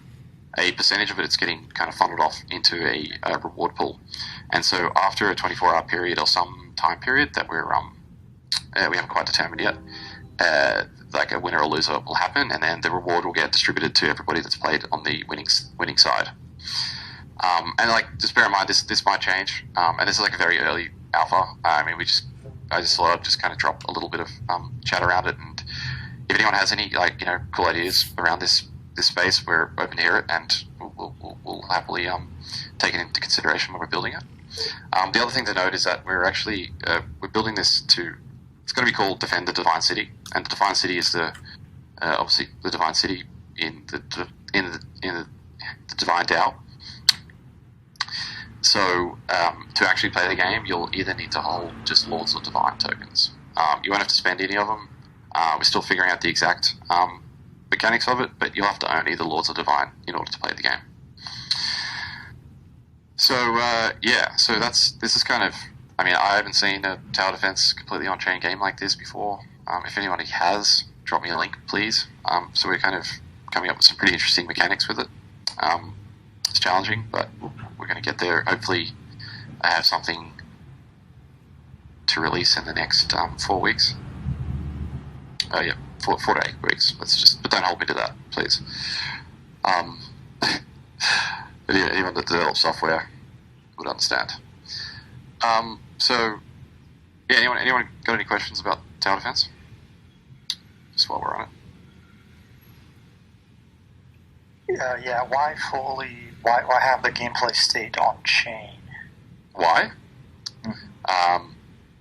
a percentage of it's getting kind of funneled off into a reward pool. And so after a 24-hour period or some time period that we haven't quite determined yet, like a winner or loser will happen, and then the reward will get distributed to everybody that's played on the winning side. And like, just bear in mind, this might change, and this is like a very early alpha. I just thought I'd just kind of drop a little bit of chat around it, and if anyone has any cool ideas around this space, we're open to hear it, and we'll happily take it into consideration when we're building it. The other thing to note is that we're actually we're building this to. It's going to be called Defend the Divine City, and the Divine City is obviously the Divine City in the Divine DAO. So to actually play the game, you'll either need to hold just Lords or Divine tokens. You won't have to spend any of them. We're still figuring out the exact mechanics of it, but you'll have to own either Lords or Divine in order to play the game. So so this is kind of. I mean, I haven't seen a tower defense completely on-chain game like this before. If anybody has, drop me a link, please. So we're kind of coming up with some pretty interesting mechanics with it. It's challenging, but we're going to get there. Hopefully, I have something to release in the next 4 weeks. 4 to 8 weeks. But don't hold me to that, please. Anyone that develops software would understand. So, yeah, anyone got any questions about tower defense? Just while we're on it. Why have the gameplay state on chain? Why?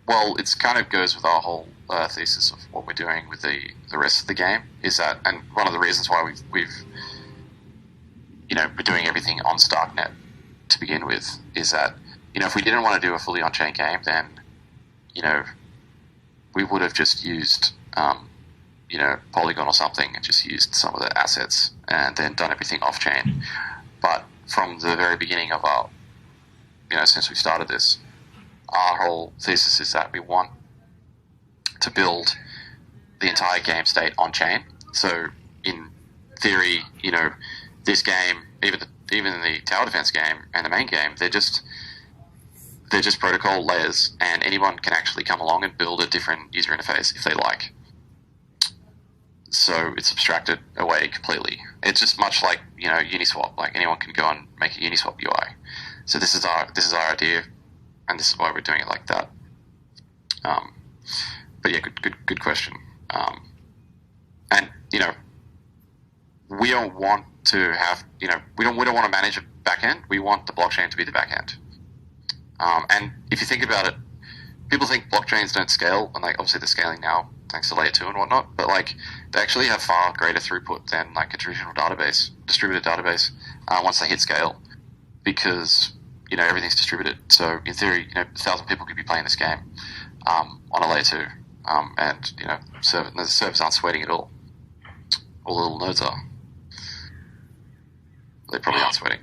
Well, it kind of goes with our whole thesis of what we're doing with the rest of the game, is that, and one of the reasons why we've we're doing everything on StarkNet to begin with, is that, if we didn't want to do a fully on-chain game, then, we would have just used, Polygon or something and just used some of the assets and then done everything off-chain. But from the very beginning of our, since we started this, our whole thesis is that we want to build the entire game state on-chain. So in theory, this game, even the tower defense game and the main game, they're just protocol layers, and anyone can actually come along and build a different user interface if they like. So it's abstracted away completely. It's just much like Uniswap. Like anyone can go and make a Uniswap UI. So this is our idea, and this is why we're doing it like that. But yeah, good question. And we don't want to have we don't want to manage a backend. We want the blockchain to be the backend. And if you think about it, people think blockchains don't scale, and obviously they're scaling now thanks to layer 2 and whatnot. But they actually have far greater throughput than a traditional database, distributed database, once they hit scale, because everything's distributed. So in theory, 1,000 people could be playing this game on a layer 2, and the servers aren't sweating at all. All the little nodes are. They probably aren't sweating.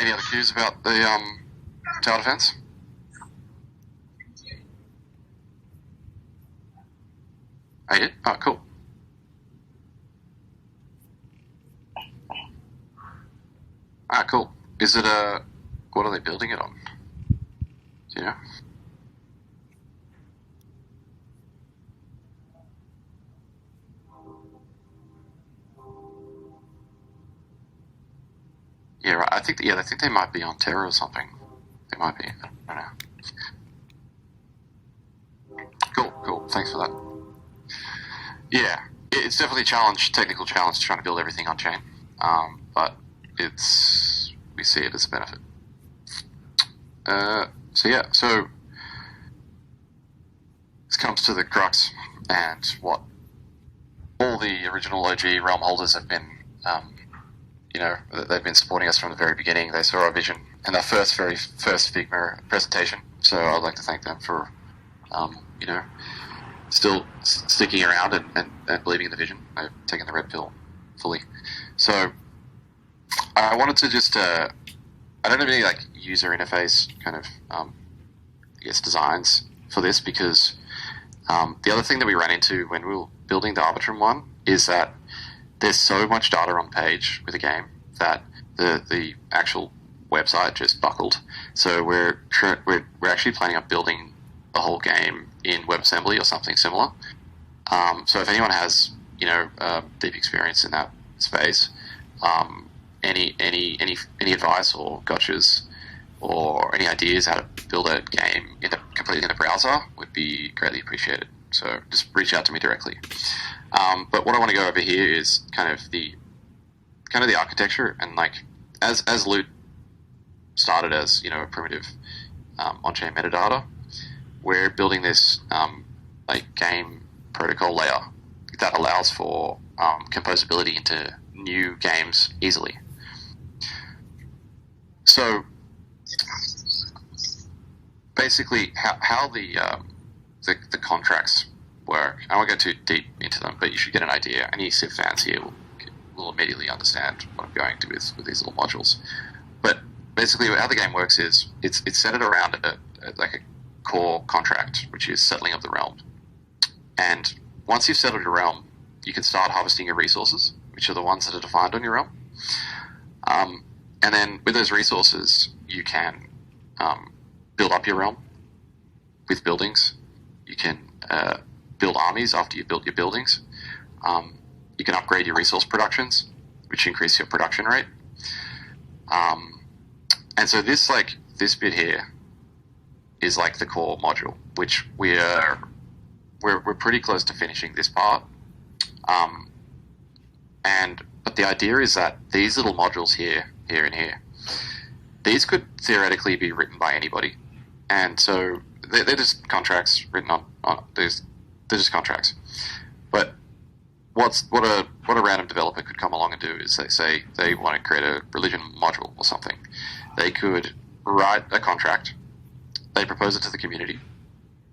Any other cues about the tower defense? I did? Oh, cool. Cool. Is it what are they building it on? Do you know? Yeah, right. I think they might be on Terra or something. They might be. I don't know. Cool. Thanks for that. Yeah, it's definitely a technical challenge trying to build everything on chain. But we see it as a benefit. So this comes to the crux and what all the original OG realm holders have been. They've been supporting us from the very beginning. They saw our vision in our first Figma presentation. So I'd like to thank them for, still sticking around and believing in the vision. They've taken the red pill fully. So I wanted to just, I don't have any user interface kind of, designs for this, because the other thing that we ran into when we were building the Arbitrum one is that there's so much data on page with a game that the actual website just buckled. So we're actually planning on building the whole game in WebAssembly or something similar. So if anyone has deep experience in that space, any advice or gotchas or any ideas how to build a game completely in the browser would be greatly appreciated. So just reach out to me directly. But what I want to go over here is kind of the architecture, and as Loot started as a primitive on-chain metadata, we're building this game protocol layer that allows for composability into new games easily. So basically, how the contracts work. I won't go too deep into them, but you should get an idea. Any Civ fans here will immediately understand what I'm going to with these little modules. But basically, how the game works is it's centered around a core contract, which is settling of the realm. And once you've settled your realm, you can start harvesting your resources, which are the ones that are defined on your realm. And then with those resources, you can build up your realm with buildings. You can build armies after you've built your buildings. You can upgrade your resource productions, which increase your production rate. And so this bit here is the core module, which we're pretty close to finishing this part. But the idea is that these little modules here, and here, these could theoretically be written by anybody. And so they're just contracts written on they're just contracts. But what a random developer could come along and do is they say they want to create a religion module or something. They could write a contract, they propose it to the community,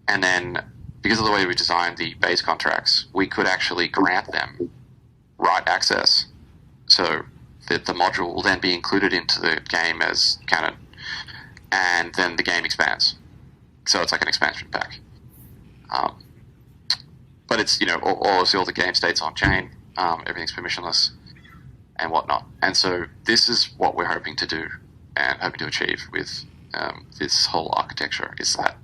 and then because of the way we designed the base contracts, we could actually grant them right access. So that the module will then be included into the game as canon, and then the game expands. So it's like an expansion pack. But it's, obviously all the game states on chain, everything's permissionless and whatnot. And so this is what we're hoping to do and hoping to achieve with this whole architecture, is that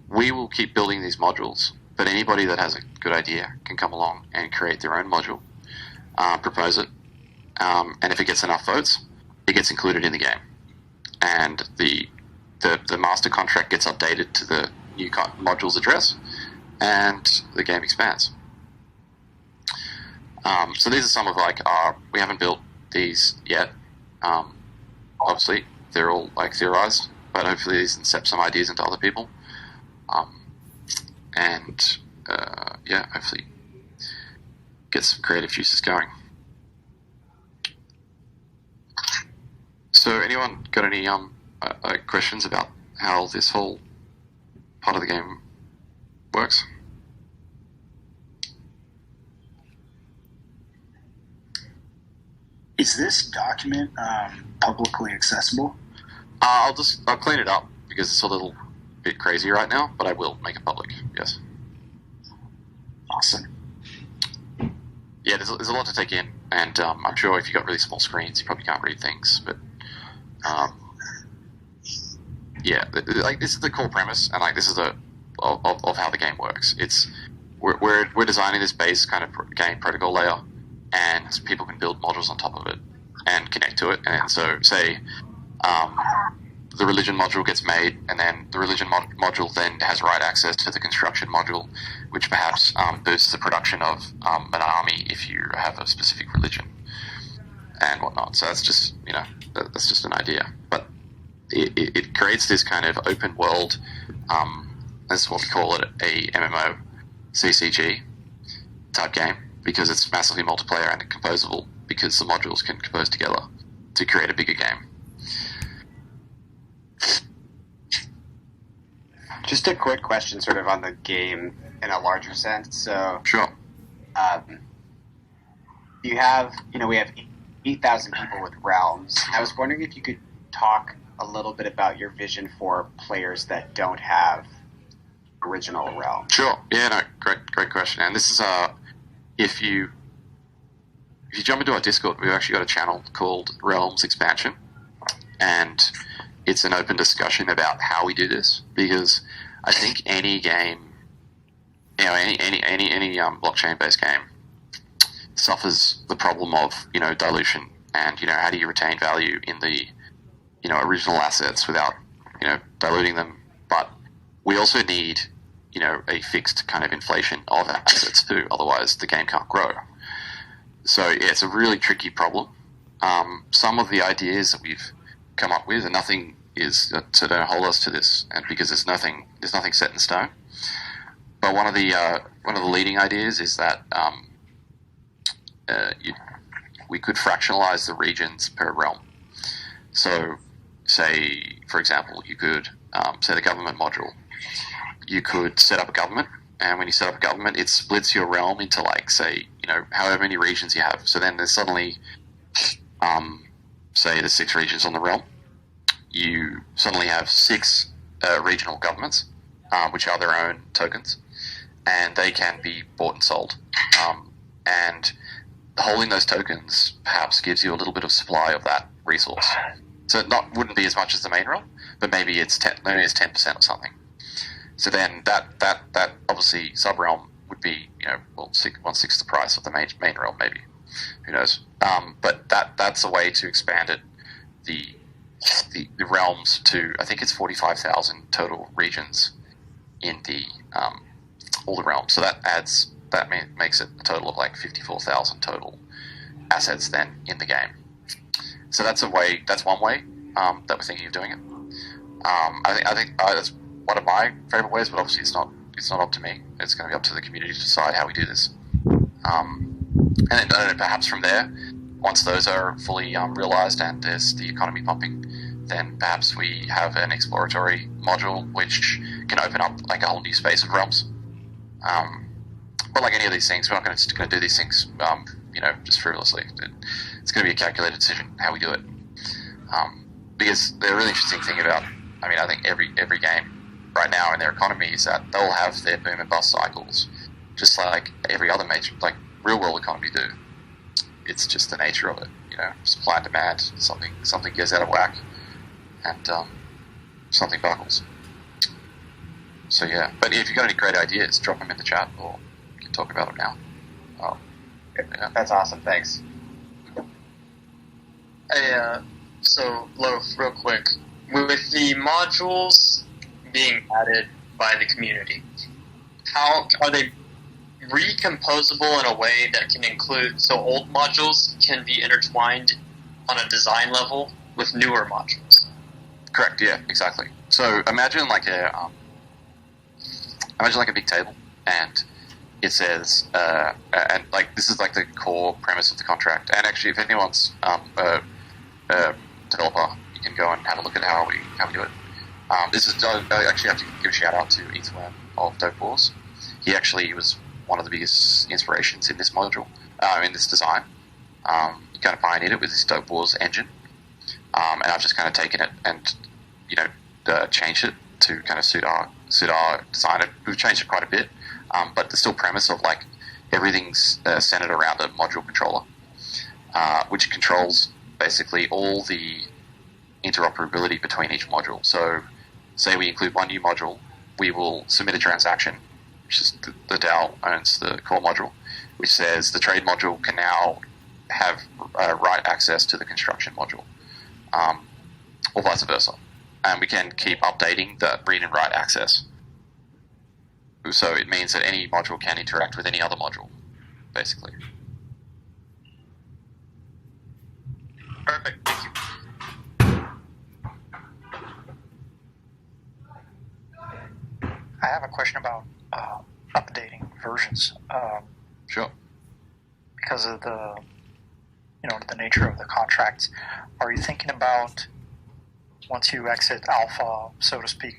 we will keep building these modules, but anybody that has a good idea can come along and create their own module, propose it, and if it gets enough votes, it gets included in the game. And the master contract gets updated to the new module's address, and the game expands. So these are some of we haven't built these yet. Obviously, they're all theorized, but hopefully these incept some ideas into other people. Hopefully get some creative juices going. So anyone got any questions about how this whole part of the game works? Is this document publicly accessible? I'll clean it up because it's a little bit crazy right now, but I will make it public. Yes. Awesome. Yeah, there's a lot to take in, and I'm sure if you've got really small screens, you probably can't read things. But this is the core premise, and this is of how the game works. It's we're designing this base kind of game protocol layer, and people can build modules on top of it and connect to it. And so, say the religion module gets made, and then the religion module then has right access to the construction module, which perhaps boosts the production of an army if you have a specific religion and whatnot. So that's just that's just an idea, but it creates this kind of open world. That's what we call it, a MMO, CCG type game, because it's massively multiplayer and composable, because the modules can compose together to create a bigger game. Just a quick question sort of on the game in a larger sense. So, sure. You have, we have 8,000 people with realms. I was wondering if you could talk a little bit about your vision for players that don't have original realms. Sure. Yeah, no, great question. And this is if you jump into our Discord, we've actually got a channel called Realms Expansion, and it's an open discussion about how we do this, because I think any game, any blockchain-based game suffers the problem of dilution, and how do you retain value in the original assets without diluting them. But we also need a fixed kind of inflation of assets too, otherwise the game can't grow. So yeah, it's a really tricky problem. Some of the ideas that we've come up with, and nothing is to don't hold us to this, and because there's nothing set in stone. But one of the leading ideas is that we could fractionalize the regions per realm. So, say for example, you could say the government module. You could set up a government, and when you set up a government, it splits your realm into say however many regions you have. So then there's suddenly say there's 6 regions on the realm. You suddenly have 6 regional governments, which are their own tokens, and they can be bought and sold. And holding those tokens perhaps gives you a little bit of supply of that resource. So it wouldn't be as much as the main realm, but maybe it's 10% or something. So then that obviously sub realm would be 1/6 the price of the main realm, maybe. Who knows? But that's a way to expand it. The realms to, I think it's 45,000 total regions in the all the realms. So that makes it a total of 54,000 total assets then in the game. So that's one way that we're thinking of doing it. I think that's one of my favorite ways, but obviously it's not up to me. It's going to be up to the community to decide how we do this. And then perhaps from there, once those are fully realized and there's the economy pumping, then perhaps we have an exploratory module which can open up like a whole new space of realms. But like any of these things, we're not going to do these things, just frivolously. It's going to be a calculated decision how we do it. Because the really interesting thing about, I think every game right now in their economy is that they'll have their boom and bust cycles, just like every other major, like real world economy do. It's just the nature of it, supply and demand. Something gets out of whack, and something buckles. So yeah, but if you've got any great ideas, drop them in the chat, or we can talk about them now. Yeah. That's awesome. Thanks. Hey, so Loaf, real quick, with the modules being added by the community, how are they recomposable in a way that can include, so old modules can be intertwined on a design level with newer modules? Correct. Yeah. Exactly. So imagine like a big table, and it says, and like this is like the core premise of the contract. And actually, if anyone's a developer, you can go and have a look at how we do it. I actually have to give a shout out to Ethan of Dope Wars. He actually was one of the biggest inspirations in this module, in this design. He kind of pioneered it with this Dope Wars engine, and I've just kind of taken it and changed it to kind of suit our design. We've changed it quite a bit, but the still premise of like everything's centered around a module controller, which controls basically all the interoperability between each module. So, say we include one new module, we will submit a transaction, which is the DAO owns the core module, which says the trade module can now have write access to the construction module, or vice versa. And we can keep updating the read and write access. So it means that any module can interact with any other module, basically. Perfect. Thank you. I have a question about updating versions. Sure. Because of the nature of the contracts, are you thinking about, once you exit alpha, so to speak,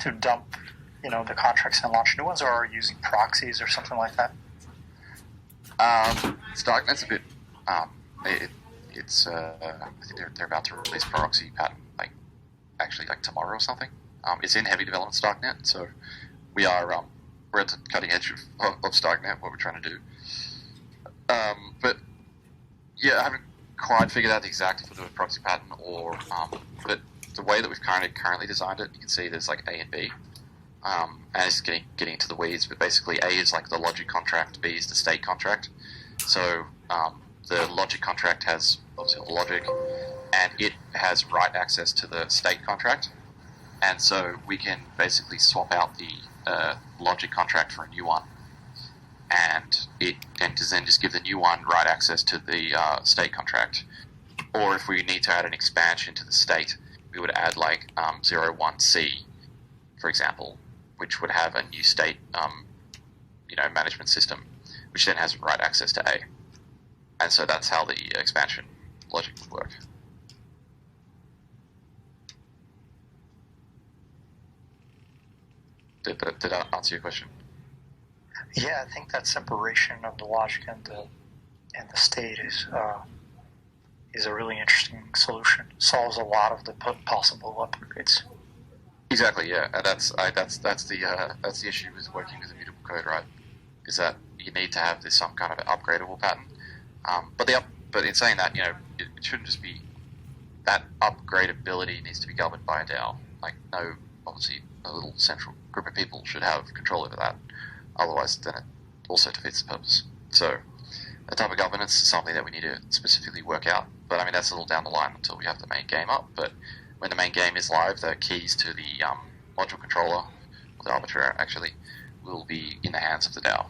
to dump the contracts and launch new ones, or are you using proxies or something like that? Starknet's a bit. It's. I think they're about to release proxy pattern like tomorrow or something. It's in heavy development Starknet, so we're at the cutting edge of Starknet, what we're trying to do. But yeah, I haven't quite figured out the exact sort of proxy pattern, but the way that we've currently designed it, you can see there's like A and B. And it's getting into the weeds, but basically A is like the logic contract, B is the state contract. So the logic contract has obviously all the logic, and it has write access to the state contract. And so we can basically swap out the logic contract for a new one, and then just give the new one write access to the state contract. Or if we need to add an expansion to the state, we would add like 01C, for example, which would have a new state management system, which then has write access to A. And so that's how the expansion logic would work. Did that answer your question? Yeah, I think that separation of the logic and the state is a really interesting solution. Solves a lot of the possible upgrades. Exactly. Yeah, and that's the issue with working with immutable code, right? Is that you need to have some kind of upgradable pattern. But in saying that, it shouldn't just be that upgradability needs to be governed by a DAO. Like, obviously, a little central group of people should have control over that. Otherwise, then it also defeats the purpose. So, that type of governance is something that we need to specifically work out. But that's a little down the line until we have the main game up. But when the main game is live, the keys to the module controller, or the arbiter actually, will be in the hands of the DAO.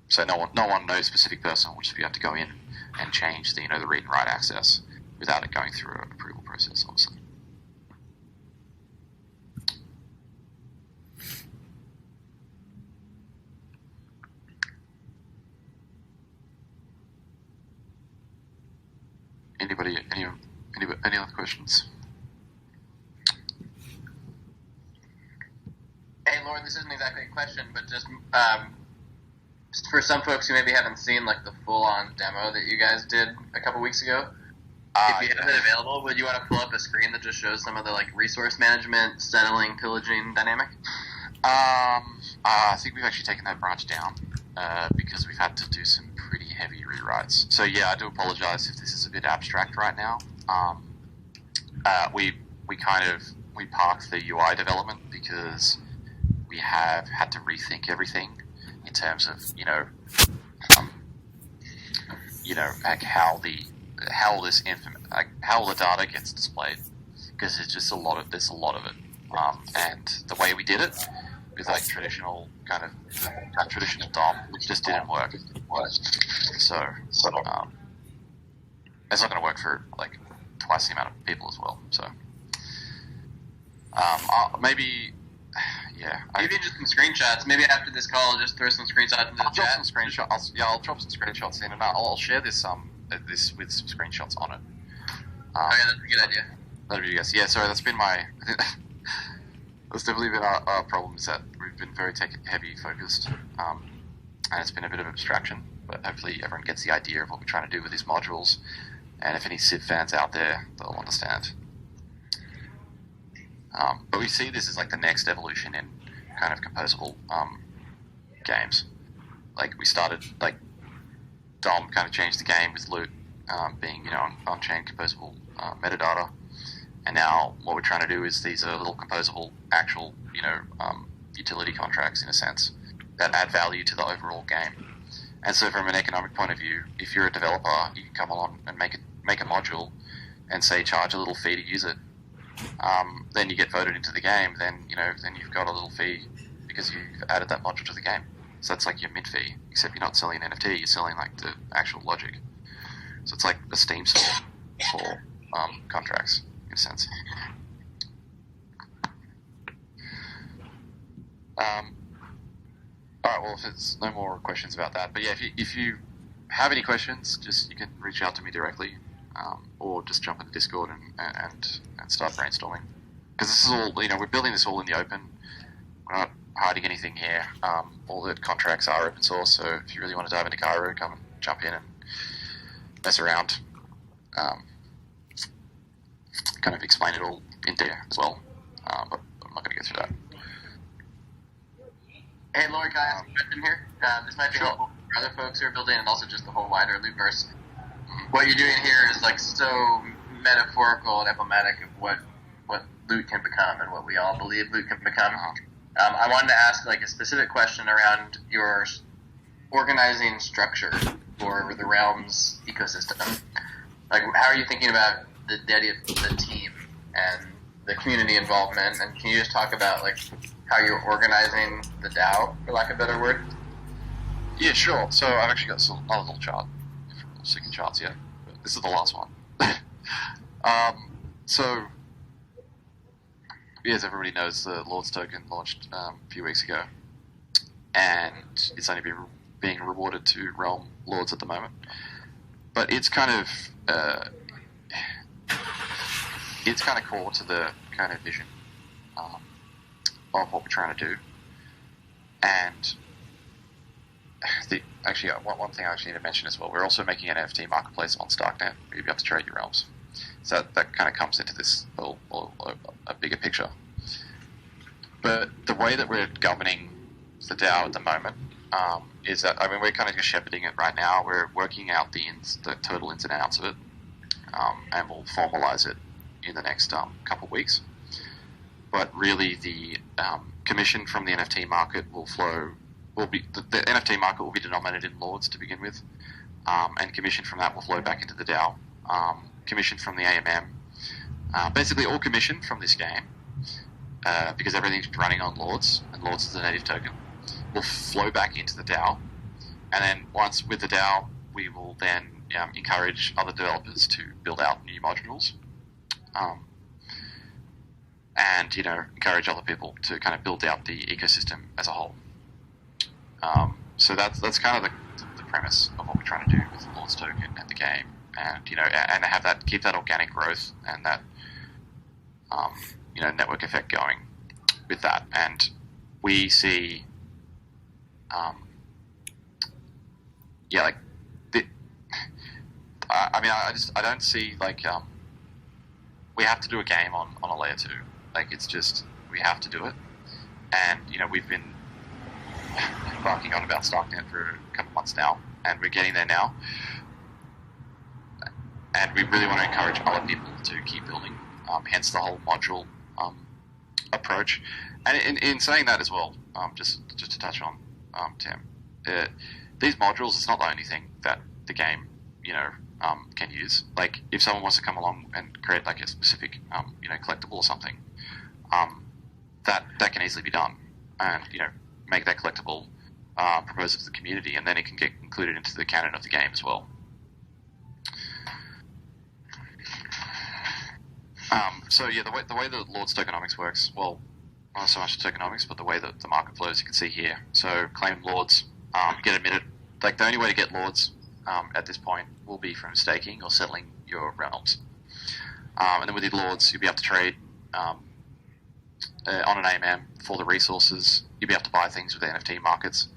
So no specific person will just be able to go in and change the read and write access without it going through an approval process, obviously. Anybody? Any other questions? Hey, Lord, this isn't exactly a question, but just for some folks who maybe haven't seen like the full-on demo that you guys did a couple weeks ago, if you have it available, would you want to pull up a screen that just shows some of the like resource management, settling, pillaging dynamic? I think we've actually taken that branch down because we've had to do some pretty heavy rewrites. So yeah, I do apologize if this is a bit abstract right now. We parked the UI development because we have had to rethink everything in terms of like how the data gets displayed, because there's a lot of it, and the way we did it with like traditional traditional DOM, which just didn't work. So it's not going to work for like twice the amount of people as well. So maybe. Yeah, maybe just some screenshots. Maybe after this call, I'll just throw some screenshots into the chat. I'll drop some screenshots in, and I'll share this with some screenshots on it. Okay, that's a good idea. That'll be yes. Yeah, sorry, that's been that's definitely been our problem, is that we've been very tech-heavy focused, and it's been a bit of abstraction. But hopefully, everyone gets the idea of what we're trying to do with these modules, and if any Civ fans out there, they'll understand. But we see this as like the next evolution in kind of composable games. Like we started, like DOM kind of changed the game with loot being on-chain composable metadata, and now what we're trying to do is these are little composable actual utility contracts in a sense that add value to the overall game. And so from an economic point of view, if you're a developer, you can come along and make a module and say charge a little fee to use it. Then you get voted into the game. Then you've got a little fee because you've added that module to the game. So that's like your mint fee, except you're not selling an NFT. You're selling like the actual logic. So it's like a Steam store for contracts in a sense. All right. Well, if there's no more questions about that, but yeah, if you have any questions, you can reach out to me directly. Or just jump in the Discord and start brainstorming. Because this is all, we're building this all in the open. We're not hiding anything here. All the contracts are open source, so if you really want to dive into Cairo, come and jump in and mess around. Kind of explain it all in there as well. But I'm not going to go through that. Hey, Laura, can I ask a question here? This might be helpful for other folks who are building, and also just the whole wider Lootverse. What you're doing here is like so metaphorical and emblematic of what loot can become and what we all believe loot can become. I wanted to ask like a specific question around your organizing structure for the Realms ecosystem. Like, how are you thinking about the team and the community involvement? And can you just talk about like how you're organizing the DAO, for lack of a better word? Yeah, sure. So I've actually got another little chart. Second charts yet, but this is the last one. So, as everybody knows, the Lord's token launched a few weeks ago, and it's only being rewarded to Realm Lords at the moment. But it's kind of core to the kind of vision of what we're trying to do, and one thing I actually need to mention as well, we're also making an NFT marketplace on Starknet where you'll be able to trade your realms. So that kind of comes into this a bigger picture. But the way that we're governing the DAO at the moment is that, we're kind of just shepherding it right now. We're working out the total ins and outs of it, and we'll formalize it in the next couple of weeks. But really, the commission from the NFT market the NFT market will be denominated in Lords to begin with, and commission from that will flow back into the DAO. Commission from the AMM, basically all commission from this game, because everything's running on Lords, and Lords is the native token, will flow back into the DAO. And then once with the DAO, we will then encourage other developers to build out new modules, and encourage other people to kind of build out the ecosystem as a whole. So that's kind of the premise of what we're trying to do with the Lord's token and the game and and have that, keep that organic growth and that network effect going with that. And we see I don't see we have to do a game on a layer 2. Like, it's just, we have to do it. And we've been barking on about StarkNet for a couple months now, and we're getting there now. And we really want to encourage other people to keep building, hence the whole module approach. And in saying that as well, just to touch on, Tim, these modules, it's not the only thing that the game can use. Like, if someone wants to come along and create like a specific collectible or something, that can easily be done, and make that collectible, propose it to the community, and then it can get included into the canon of the game as well. So yeah, the way the Lord's tokenomics works, well, not so much the tokenomics, but the way that the market flows, you can see here. So claim Lords, get admitted. Like, the only way to get Lords at this point will be from staking or settling your realms. And then with the Lords, you'll be able to trade on an AMM for the resources. You'll be able to buy things with the NFT markets,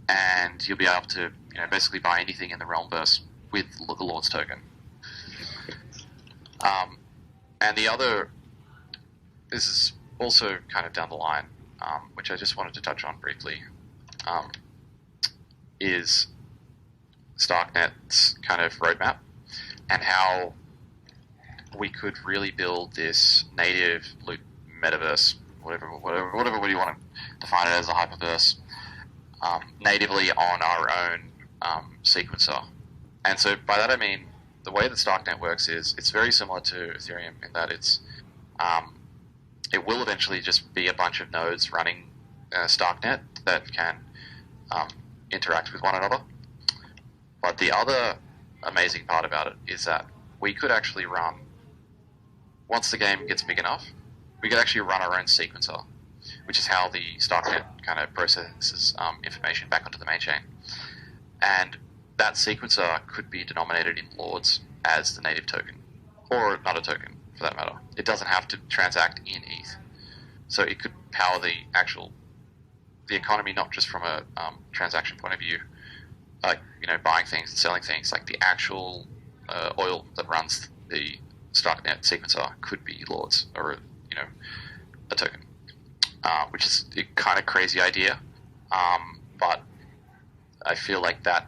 and you'll be able to basically buy anything in the Realmverse with the Lord's token. And the other, this is also kind of down the line, which I just wanted to touch on briefly, is StarkNet's kind of roadmap and how we could really build this native loot metaverse, whatever you want to define it as, a hyperverse, natively on our own sequencer. And so by that I mean, the way that StarkNet works is it's very similar to Ethereum in that it's it will eventually just be a bunch of nodes running StarkNet that can interact with one another. But the other amazing part about it is that we could actually run, once the game gets big enough, we could actually run our own sequencer, which is how the StarkNet kind of processes information back onto the main chain. And that sequencer could be denominated in Lords as the native token, or another token for that matter. It doesn't have to transact in ETH. So it could power the economy, not just from a transaction point of view, like buying things and selling things. Like, the actual oil that runs the StarkNet sequencer could be Lords, or a token, which is a kind of crazy idea, but I feel like that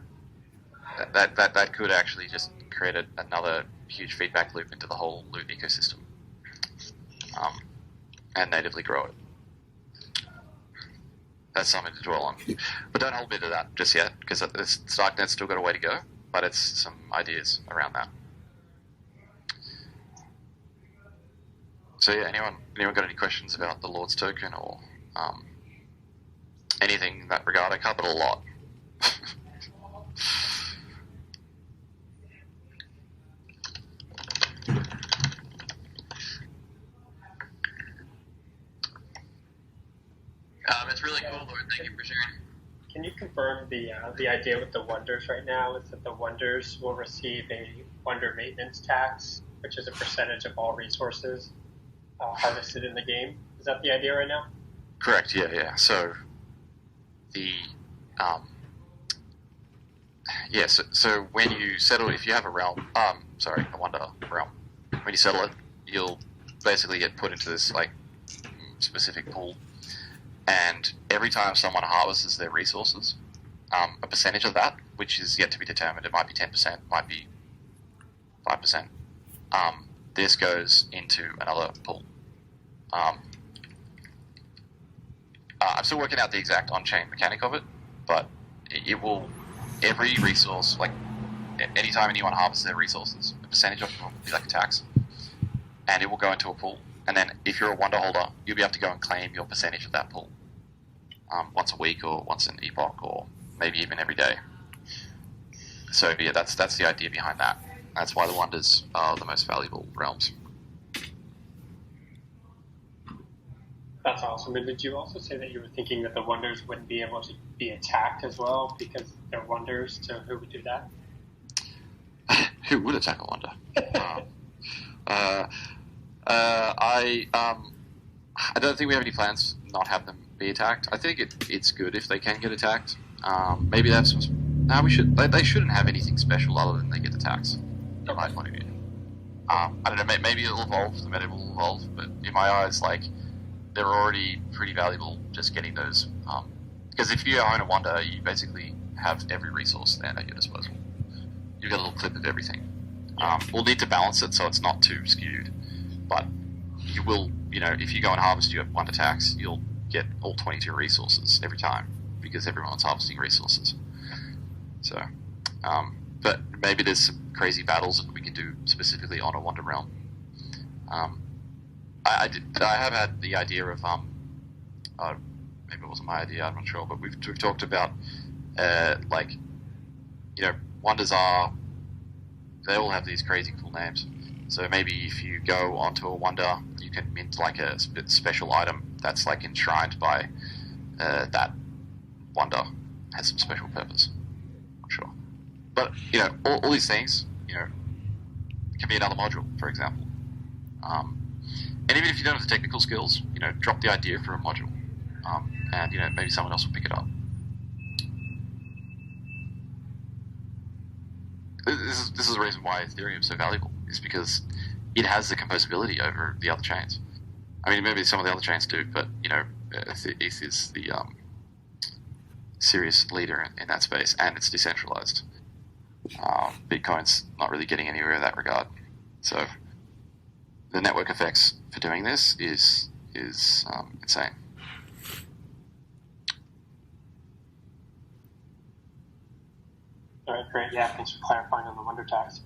could actually just create another huge feedback loop into the whole loot ecosystem, and natively grow it. That's something to dwell on. But don't hold me to that just yet, because StarkNet's still got a way to go, but it's some ideas around that. So yeah, anyone got any questions about the Lord's token or anything in that regard? I covered a lot. It's really cool, Lord. Thank you for sharing. Can you confirm the idea with the Wonders right now is that the Wonders will receive a Wonder maintenance tax, which is a percentage of all resources harvested in the game? Is that the idea right now? Correct. Yeah. So the so when you settle, if you have a realm, a Wonder realm, when you settle it, you'll basically get put into this specific pool. And every time someone harvests their resources, a percentage of that, which is yet to be determined, it might be 10%, might be 5%, this goes into another pool. I'm still working out the exact on-chain mechanic of it, but it will, every resource, anytime anyone harvests their resources, a percentage of it will be like a tax, and it will go into a pool. And then if you're a Wonder holder, you'll be able to go and claim your percentage of that pool once a week or once an epoch or maybe even every day. So yeah, that's the idea behind that. That's why the Wonders are the most valuable realms. That's awesome. And did you also say that you were thinking that the wonders wouldn't be able to be attacked as well because they're wonders? So who would do that? Who would attack a wonder? I don't think we have any plans to not have them be attacked. I think it's good if they can get attacked. Maybe they have some. No, we should. They shouldn't have anything special other than they get attacks. In my point of view. I don't know. Maybe it'll evolve. The meta will evolve, but in my eyes, like they're already pretty valuable. Just getting those. Because if you own a wonder, you basically have every resource there at your disposal. You've got a little clip of everything. We'll need to balance it so it's not too skewed, but you will. If you go and harvest your wonder tax, you'll get all 22 resources every time because everyone's harvesting resources. So, but maybe there's some crazy battles that we can do specifically on a Wonder Realm. I have had the idea of maybe it wasn't my idea, I'm not sure, but we've talked about wonders they all have these crazy cool names. So maybe if you go onto a wonder, you can mint like a special item that's like enshrined by that wonder, has some special purpose. I'm sure. But all these things, can be another module, for example. And even if you don't have the technical skills, drop the idea for a module, and maybe someone else will pick it up. This is the reason why Ethereum is so valuable, is because it has the composability over the other chains. I mean, maybe some of the other chains do, but ETH is the serious leader in that space, and it's decentralized. Bitcoin's not really getting anywhere in that regard. So the network effects for doing this is insane. All right, great. Yeah, thanks for clarifying on the wonder tax.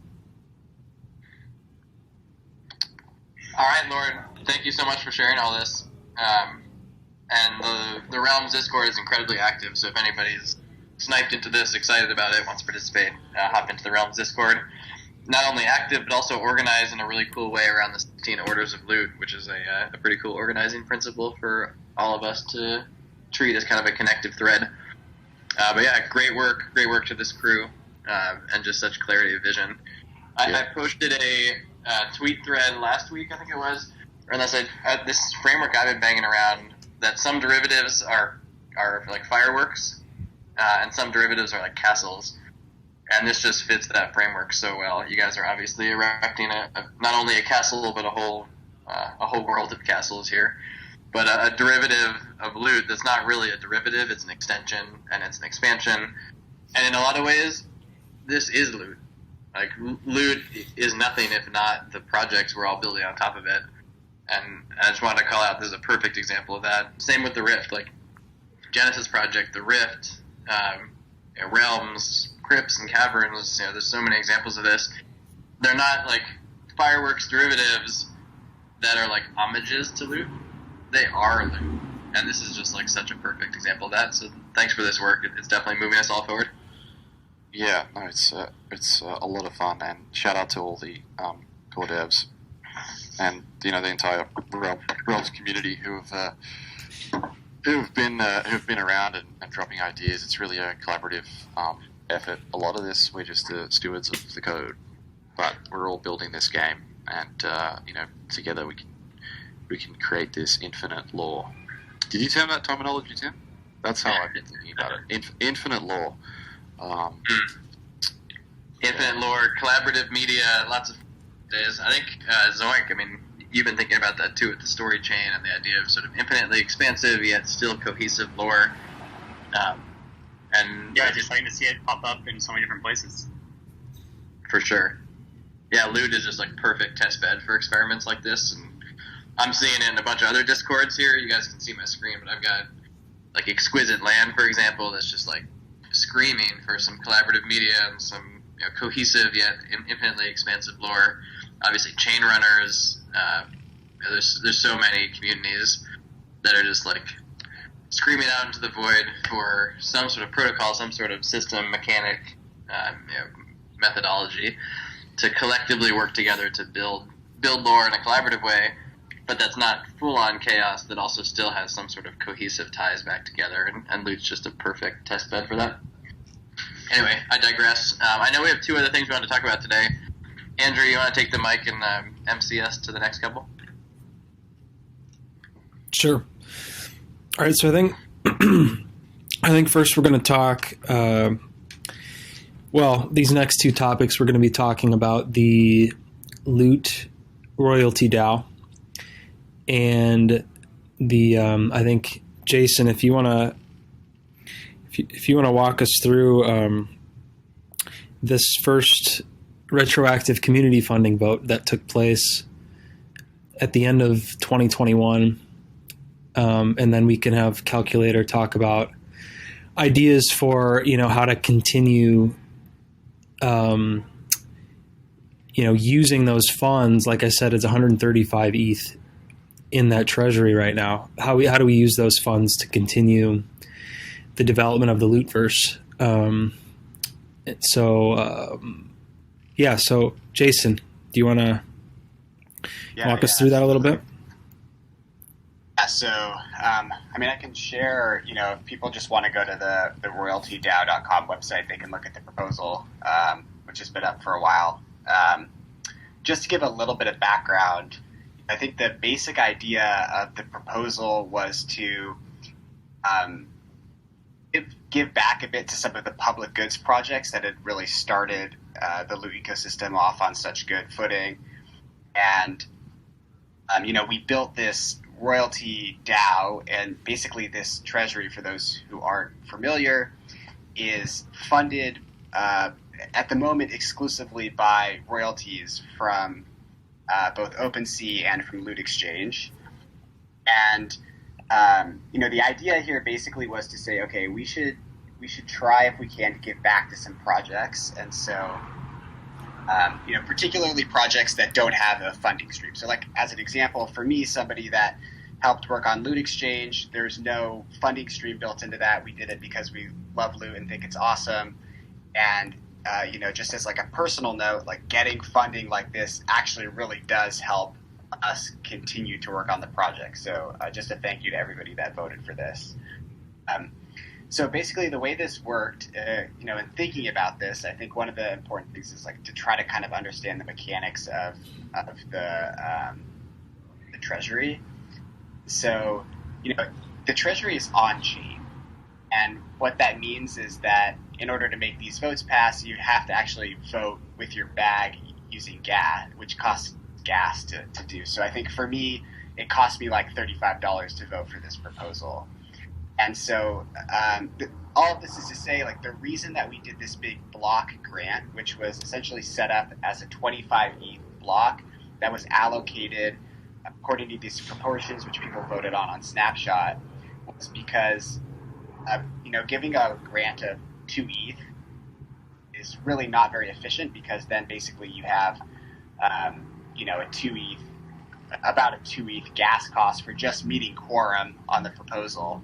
All right, Lord, thank you so much for sharing all this. And the Realms Discord is incredibly active, so if anybody's sniped into this, excited about it, wants to participate, hop into the Realms Discord. Not only active, but also organized in a really cool way around the 16 Orders of Loot, which is a pretty cool organizing principle for all of us to treat as kind of a connective thread. But yeah, great work to this crew, and just such clarity of vision. I posted a tweet thread last week, I think it was, unless this framework I've been banging around, that some derivatives are like fireworks, and some derivatives are like castles, and this just fits that framework so well. You guys are obviously erecting not only a castle, but a whole world of castles here. But a derivative of loot that's not really a derivative, it's an extension and it's an expansion. And in a lot of ways, this is loot. Like, loot is nothing if not the projects we're all building on top of it. And I just wanted to call out, this is a perfect example of that. Same with the Rift. Like, Genesis Project, the Rift, Realms, Crypts, and Caverns, there's so many examples of this. They're not, like, fireworks derivatives that are, like, homages to loot. They are loot, and this is just like such a perfect example of that. So thanks for this work. It's definitely moving us all forward. Yeah, no, it's a lot of fun, and shout out to all the core devs and the entire Realms community who've been around and dropping ideas. It's really a collaborative effort. A lot of this, we're just the stewards of the code, but we're all building this game, and together we can create this infinite lore. Did you term that terminology, Tim? That's how I've been thinking about it. Infinite lore. Infinite lore, collaborative media, lots of days. I think, Zoink, I mean, you've been thinking about that too with the story chain and the idea of sort of infinitely expansive yet still cohesive lore. And yeah, just starting to see it pop up in so many different places. For sure. Yeah, loot is just like perfect test bed for experiments like this, and I'm seeing it in a bunch of other Discords here. You guys can see my screen, but I've got like Exquisite Land, for example, that's just like screaming for some collaborative media and some cohesive yet infinitely expansive lore. Obviously, Chain Runners. There's so many communities that are just like screaming out into the void for some sort of protocol, some sort of system, mechanic, methodology to collectively work together to build lore in a collaborative way but that's not full-on chaos, that also still has some sort of cohesive ties back together, and loot's just a perfect test bed for that. Anyway, I digress. I know we have two other things we want to talk about today. Andrew, you want to take the mic and MCS to the next couple? Sure. All right, so I think first we're going to talk, these next two topics, we're going to be talking about the loot royalty DAO, and the I think, Jason, if you want to walk us through this first retroactive community funding vote that took place at the end of 2021, and then we can have Calculator talk about ideas for how to continue using those funds. Like I said, it's 135 ETH in that treasury right now. How do we use those funds to continue the development of the Lootverse? So Jason, do you want to walk us through that a little bit? Yeah, so I can share, if people just want to go to the royaltydao.com website, they can look at the proposal, which has been up for a while. Just to give a little bit of background, I think the basic idea of the proposal was to give back a bit to some of the public goods projects that had really started the loot ecosystem off on such good footing. And, we built this royalty DAO, and basically this treasury, for those who aren't familiar, is funded at the moment exclusively by royalties from both OpenSea and from Loot Exchange. And the idea here basically was to say, okay, we should try, if we can, to give back to some projects. And so, particularly projects that don't have a funding stream. So, like, as an example, for me, somebody that helped work on Loot Exchange, there's no funding stream built into that. We did it because we love loot and think it's awesome. And, just as like a personal note, like getting funding like this actually really does help us continue to work on the project. So just a thank you to everybody that voted for this. So basically the way this worked, in thinking about this, I think one of the important things is like to try to kind of understand the mechanics of the treasury. So, the treasury is on chain. And what that means is that in order to make these votes pass, you have to actually vote with your bag using gas, which costs gas to do. So I think for me, it cost me like $35 to vote for this proposal. And so all of this is to say, like, the reason that we did this big block grant, which was essentially set up as a 25 ETH block that was allocated according to these proportions, which people voted on Snapshot, was because, giving a grant of 2 ETH is really not very efficient, because then basically you have, about a 2 ETH gas cost for just meeting quorum on the proposal.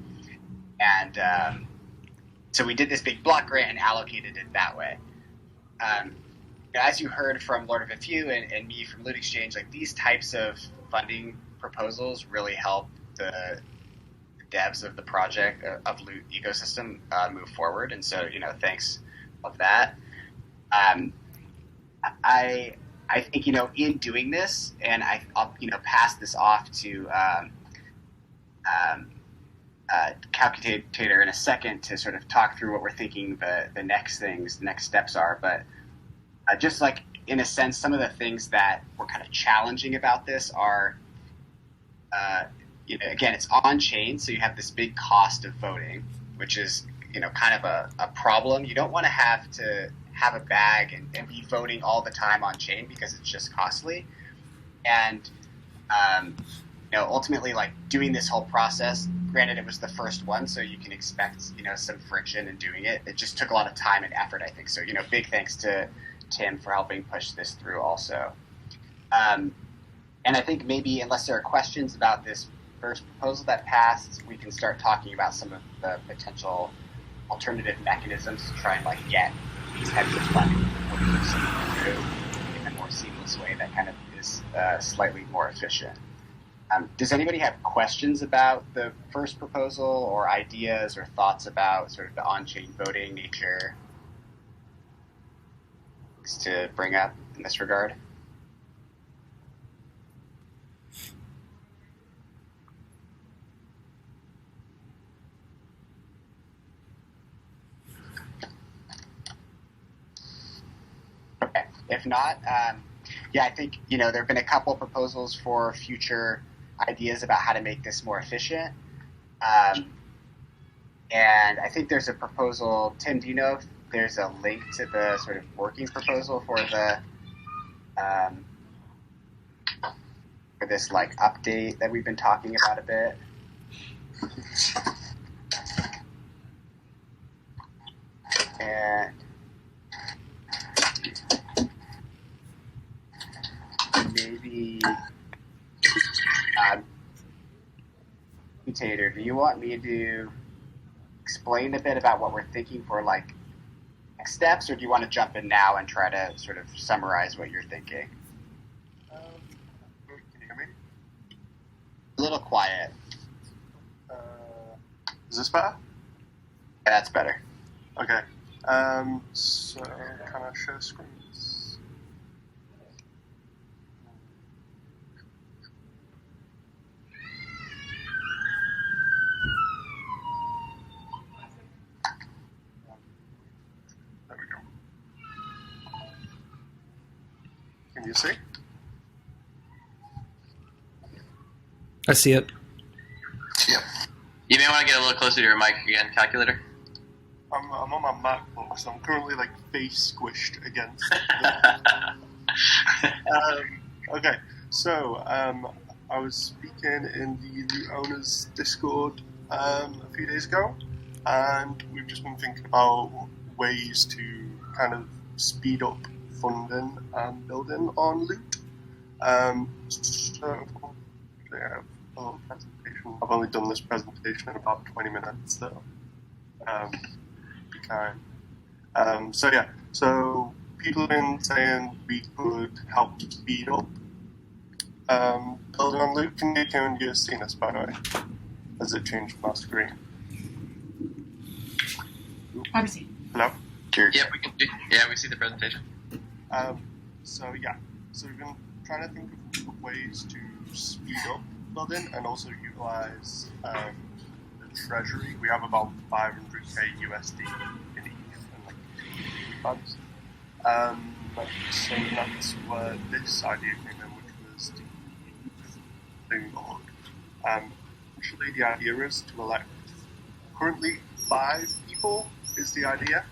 And so we did this big block grant and allocated it that way. As you heard from Lord of a Few and me from Loot Exchange, like, these types of funding proposals really help the devs of the project of Loot ecosystem move forward. And so, thanks of that. I think, in doing this, and I'll pass this off to Calculator in a second to sort of talk through what we're thinking the next steps are. But just like, in a sense, some of the things that were kind of challenging about this are, again, it's on chain, so you have this big cost of voting, which is, kind of a problem. You don't want to have a bag and be voting all the time on chain, because it's just costly. And, ultimately, like, doing this whole process, granted it was the first one, so you can expect, some friction in doing it. It just took a lot of time and effort, I think. So, big thanks to Tim for helping push this through also. And I think maybe, unless there are questions about this first proposal that passed, we can start talking about some of the potential alternative mechanisms to try and, like, get these types of funding through in a more seamless way that kind of is slightly more efficient. Does anybody have questions about the first proposal or ideas or thoughts about sort of the on-chain voting nature to bring up in this regard? Okay. If not, I think, there have been a couple proposals for future ideas about how to make this more efficient. And I think there's a proposal. Tim, do you know if there's a link to the sort of working proposal for the for this like update that we've been talking about a bit? And maybe Tater, do you want me to explain a bit about what we're thinking for like next steps, or do you want to jump in now and try to sort of summarize what you're thinking? Can you hear me? A little quiet. Is this better? Yeah, that's better. Okay. So can I share screens? There we go. Can you see? I see it. Yep. You may want to get a little closer to your mic again, calculator. I'm on my MacBook, so I'm currently like face squished against. Okay, so I was speaking in the owners Discord a few days ago, and we've just been thinking about ways to kind of speed up funding and building on loot. So I have a little presentation. I've only done this presentation in about 20 minutes, so be kind. So people have been saying we could help speed up building on loot. Can you see this, by the way? Has it changed my screen? Obviously. Hello? Yep, we can. Yeah, we see the presentation. So we've been trying to think of ways to speed up building and also utilize the treasury. We have about 500k USD in ETH and like funds. So that's where this idea came in, which was the thing board. Actually, the idea is to elect currently 5 people is the idea,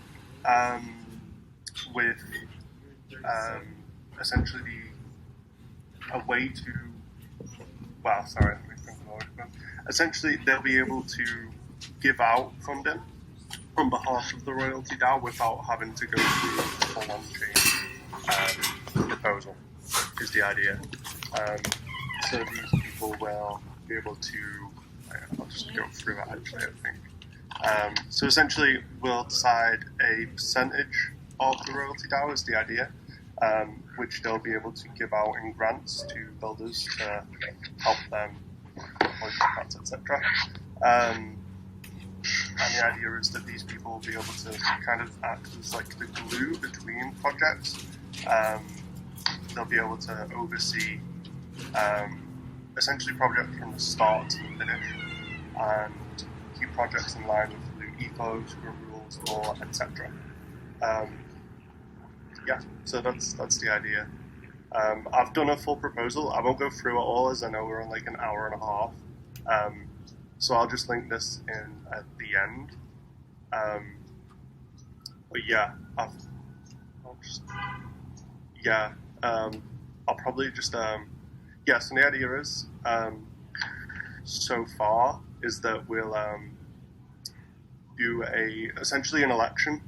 with essentially a way to. Well, sorry, let me think of the word. Essentially, they'll be able to give out funding on behalf of the royalty DAO without having to go through the full on-chain proposal, is the idea. So these people will be able to, I'll just go through it actually, I think. So essentially, we'll decide a percentage of the royalty DAO is the idea, which they'll be able to give out in grants to builders to help them deploy grants, etc. And the idea is that these people will be able to kind of act as like the glue between projects. They'll be able to oversee essentially projects from the start to the finish and keep projects in line with the ethos, group rules, law, etc. So that's the idea. I've done a full proposal. I won't go through it all as I know we're on like an hour and a half. So I'll just link this in at the end. I'll probably just so the idea is so far is that we'll do essentially an election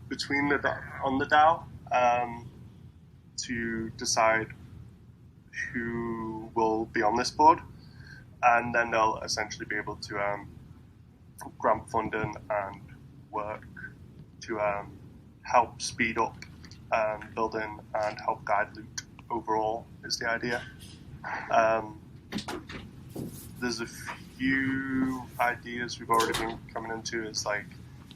between on the DAO to decide who will be on this board, and then they'll essentially be able to grant funding and work to help speed up building and help guide loot overall is the idea. there's a few ideas we've already been coming into. Is like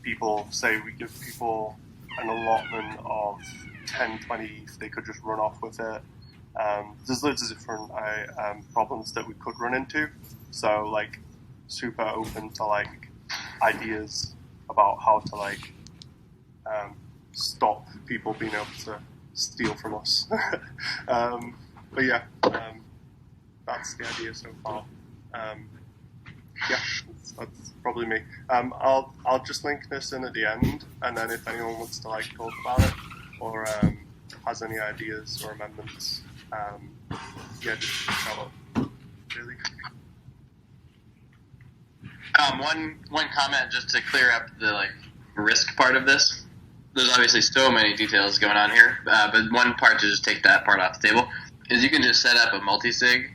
people say we give people an allotment of 10, 20 if they could just run off with it. There's loads of different problems that we could run into. So like super open to like ideas about how to like stop people being able to steal from us. But yeah, that's the idea so far. Yeah, that's probably me. I'll just link this in at the end, and then if anyone wants to like talk about it or has any ideas or amendments, yeah, just shout out. Really. One comment just to clear up the like risk part of this. There's obviously so many details going on here, but one part to just take that part off the table is you can just set up a multi-sig,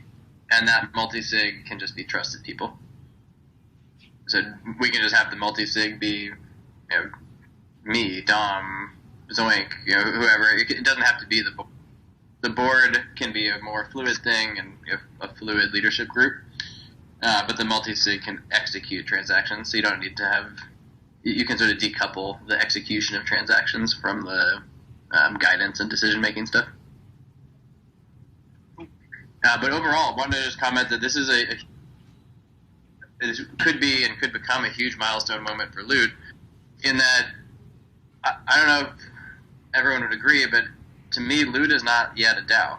and that multi-sig can just be trusted people. So we can just have the multi-sig be, me, Dom, Zoink, whoever. It doesn't have to be the board. The board can be a more fluid thing and a fluid leadership group, but the multi-sig can execute transactions, so you don't need to have... You can sort of decouple the execution of transactions from the guidance and decision-making stuff. But overall, I wanted to just comment that this is it could be and could become a huge milestone moment for Loot, in that, I don't know if everyone would agree, but to me, Loot is not yet a DAO.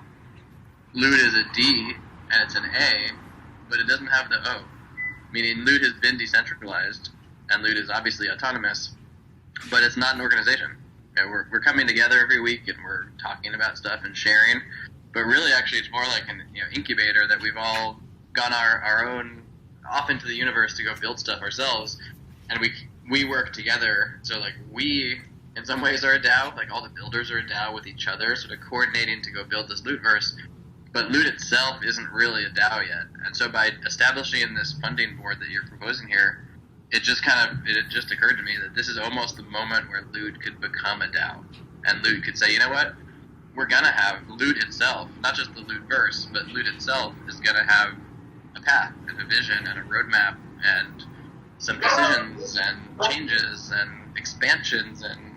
Loot is a D, and it's an A, but it doesn't have the O. Meaning Loot has been decentralized, and Loot is obviously autonomous, but it's not an organization. We're coming together every week, and we're talking about stuff and sharing, but really, actually, it's more like an incubator that we've all gone our own off into the universe to go build stuff ourselves, and we work together. So like we, in some ways, are a DAO. Like all the builders are a DAO with each other, sort of coordinating to go build this Lootverse. But Loot itself isn't really a DAO yet, and so by establishing this funding board that you're proposing here, it just occurred to me that this is almost the moment where Loot could become a DAO, and Loot could say, you know what, we're gonna have Loot itself, not just the Lootverse, but Loot itself is gonna have a path and a vision and a roadmap and some decisions and changes and expansions and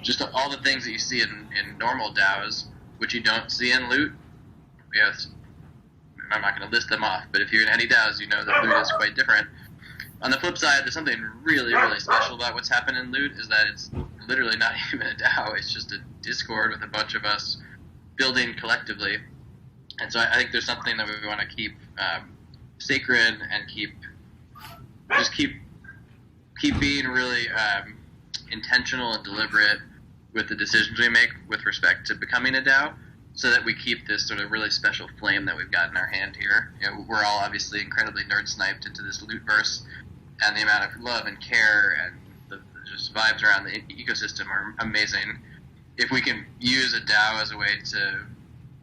just all the things that you see in normal DAOs, which you don't see in Loot. Yes, I'm not going to list them off, but if you're in any DAOs, you know that Loot is quite different. On the flip side, there's something really, really special about what's happened in Loot, is that it's literally not even a DAO. It's just a Discord with a bunch of us building collectively. And so I think there's something that we want to keep sacred and keep being really intentional and deliberate with the decisions we make with respect to becoming a DAO, so that we keep this sort of really special flame that we've got in our hand here. We're all obviously incredibly nerd-sniped into this Lootverse, and the amount of love and care and the just vibes around the ecosystem are amazing. If we can use a DAO as a way to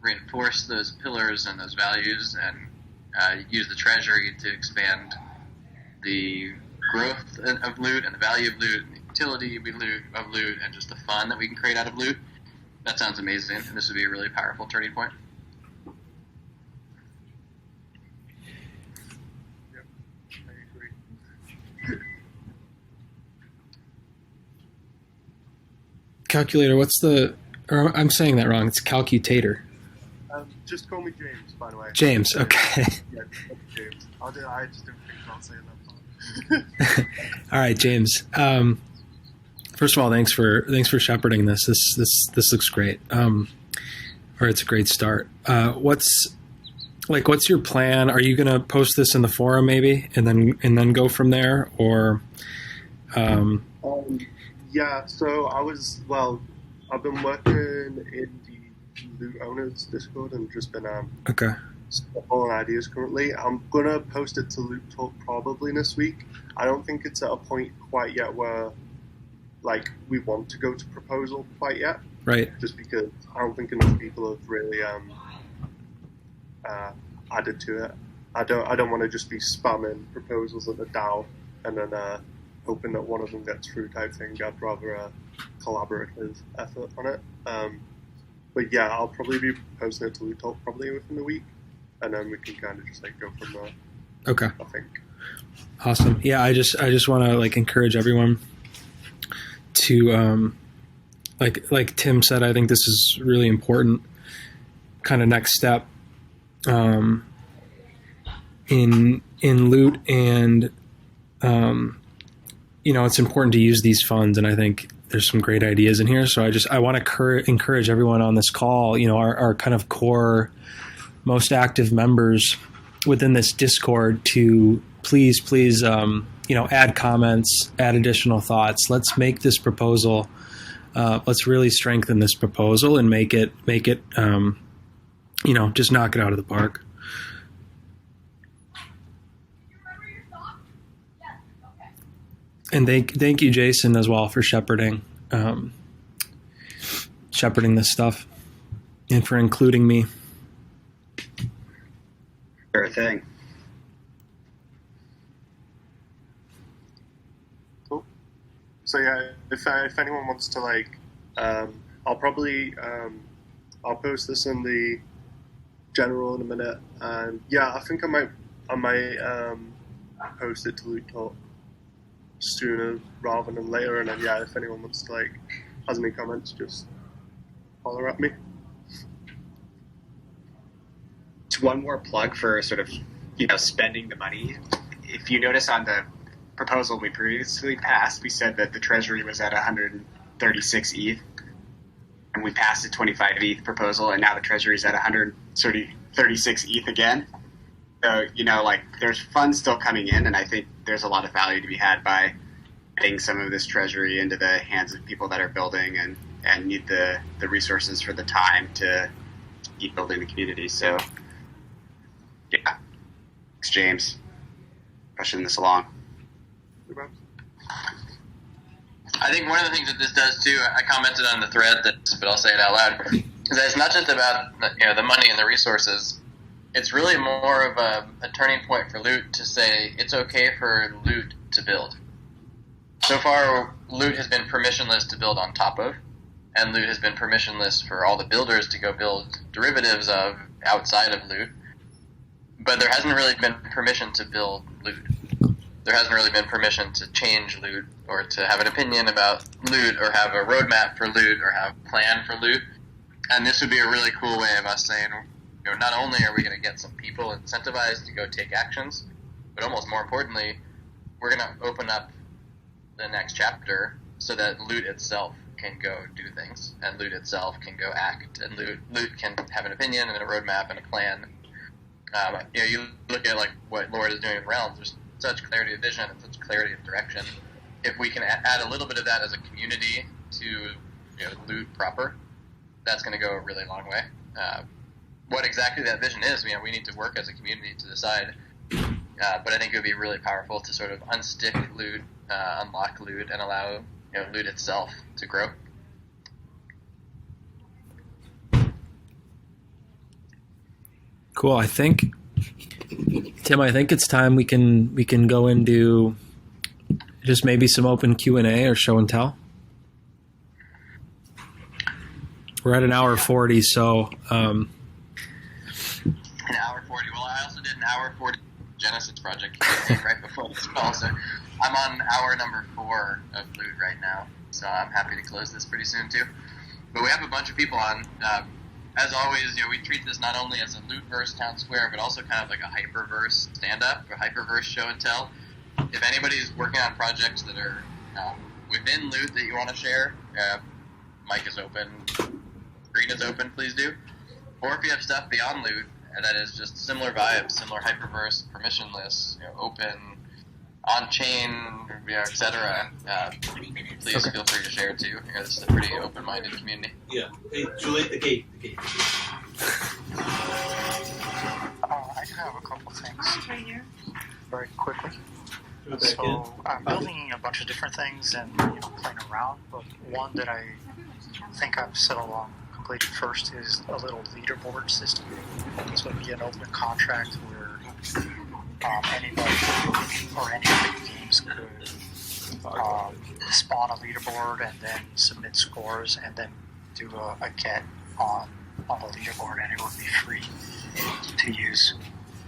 reinforce those pillars and those values, and use the treasury to expand the growth of Loot and the value of Loot and the utility of Loot and just the fun that we can create out of Loot, that sounds amazing, and this would be a really powerful turning point. Yep, I agree. Calculator, or I'm saying that wrong, it's calcutator. Just call me James, by the way. James, okay. Yeah, James. I just don't think I'll say that. All right, James. First of all, thanks for shepherding this. This looks great. Or it's a great start. What's your plan? Are you going to post this in the forum maybe, and then go from there, or? Yeah. So I've been working in the Loot Owners Discord and just been following ideas currently. I'm gonna post it to Loot Talk probably this week. I don't think it's at a point quite yet where we want to go to proposal quite yet. Right. Just because I don't think enough people have really added to it. I don't want to just be spamming proposals at the DAO and then hoping that one of them gets through type thing. I'd rather a collaborative effort on it. But yeah, I'll probably be posting it to Loot Talk probably within the week. and then we can kind of just like go from there. Okay. I think. Awesome. Yeah, I just want to like encourage everyone to like Tim said, I think this is really important kind of next step in loot, and it's important to use these funds, and I think there's some great ideas in here. So I want to encourage everyone on this call, our kind of core most active members within this Discord to please add comments, add additional thoughts. Let's make this proposal. Let's really strengthen this proposal and make it just knock it out of the park. And thank you, Jason, as well, for shepherding this stuff and for including me. Sure thing. Cool. So yeah, if anyone wants to I'll probably I'll post this in the general in a minute, and yeah, I think I might post it to Loot Talk sooner rather than later, and then yeah, if anyone wants to has any comments, just holler at me. Just one more plug for sort of spending the money. If you notice on the proposal we previously passed, we said that the treasury was at 136 ETH, and we passed a 25 ETH proposal, and now the treasury is at 136 ETH again. So, there's funds still coming in, and I think there's a lot of value to be had by getting some of this treasury into the hands of people that are building and need the resources for the time to keep building the community. So, yeah. Thanks, James. Pushing this along. I think one of the things that this does too, I commented on the thread, but I'll say it out loud, is that it's not just about the money and the resources. It's really more of a turning point for Loot to say it's okay for Loot to build. So far, Loot has been permissionless to build on top of, and Loot has been permissionless for all the builders to go build derivatives of outside of Loot. But there hasn't really been permission to build Loot. There hasn't really been permission to change Loot, or to have an opinion about Loot, or have a roadmap for Loot, or have a plan for Loot. And this would be a really cool way of us saying, not only are we going to get some people incentivized to go take actions, but almost more importantly, we're going to open up the next chapter so that Loot itself can go do things, and Loot itself can go act, and Loot can have an opinion and a roadmap and a plan. You look at what Lord is doing in Realms. There's such clarity of vision and such clarity of direction. If we can add a little bit of that as a community to Loot proper, that's going to go a really long way. What exactly that vision is, we need to work as a community to decide. But I think it would be really powerful to sort of unstick Loot, unlock Loot, and allow Loot itself to grow. Cool. Tim, I think it's time we can go into just maybe some open Q&A or show and tell. We're at an hour 40, so. An hour 40. Well, I also did an hour 40 Genesis project right before this call, so I'm on hour number 4 of Loot right now. So I'm happy to close this pretty soon too. But we have a bunch of people on. As always, we treat this not only as a Lootverse town square, but also kind of like a Hyperverse stand-up, or Hyperverse show and tell. If anybody's working on projects that are within Loot that you want to share, mic is open, screen is open, please do. Or if you have stuff beyond Loot that is just similar vibes, similar Hyperverse, permissionless, open, on-chain, etc. Please feel free to share it too. This is a pretty open-minded community. Yeah. Hey, Juliet, the gate. I do have a couple things very quickly. So I'm building a bunch of different things and playing around, but one that I think I've settled on completing first is a little leaderboard system. This would be an open contract where anybody or any of the games could spawn a leaderboard and then submit scores and then do a get on on the leaderboard, and it would be free to use.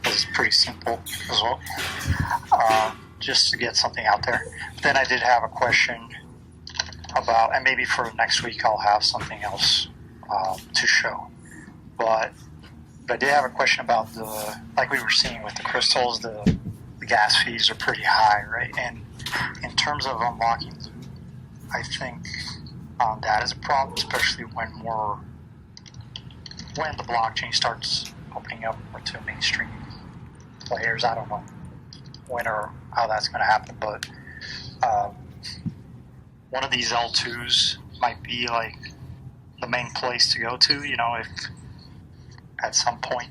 It's pretty simple as well, just to get something out there. But then I did have a question about, and maybe for next week I'll have something else to show. But I did have a question about like we were seeing with the crystals, the gas fees are pretty high, right? And in terms of unlocking loot, I think that is a problem, especially when the blockchain starts opening up more to mainstream players. I don't know when or how that's going to happen, but one of these L2s might be like the main place to go to, if at some point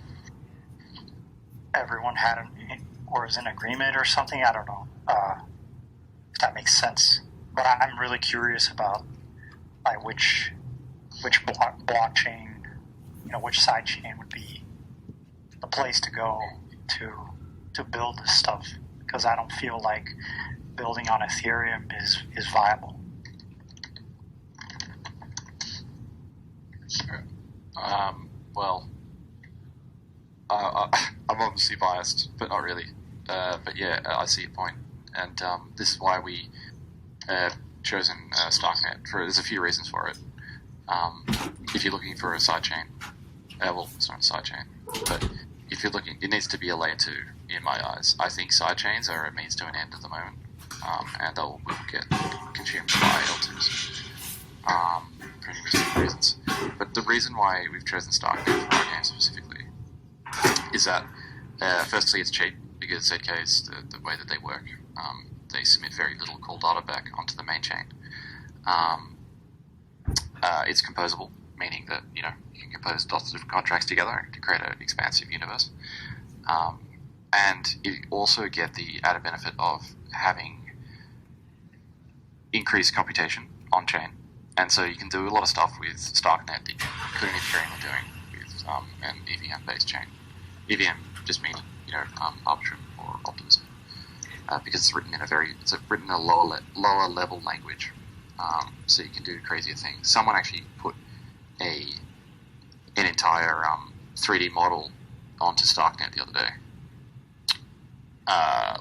everyone had or is in agreement or something. I don't know if that makes sense, but I'm really curious about like which blockchain, which side chain would be the place to go to build this stuff, because I don't feel like building on Ethereum is viable. Sure. Well, I'm obviously biased, but not really. But yeah, I see your point, and this is why we chosen Starknet. There's a few reasons for it. If you're looking for a sidechain, it's not a sidechain, but if you're looking, it needs to be a layer 2 in my eyes. I think sidechains are a means to an end at the moment, and will get consumed by L2s for numerous reasons. But the reason why we've chosen Starknet for our game specifically is that, firstly, it's cheap, because ZKs, the way that they work, they submit very little call data back onto the main chain. It's composable, meaning that you can compose lots of different contracts together to create an expansive universe. And you also get the added benefit of having increased computation on chain, and so you can do a lot of stuff with Starknet that you couldn't even dream of doing with an EVM-based chain. EVM just meaning Arbitrum or optimism, because it's written in a lower level language, so you can do crazier things. Someone actually put an entire 3D model onto Starknet the other day,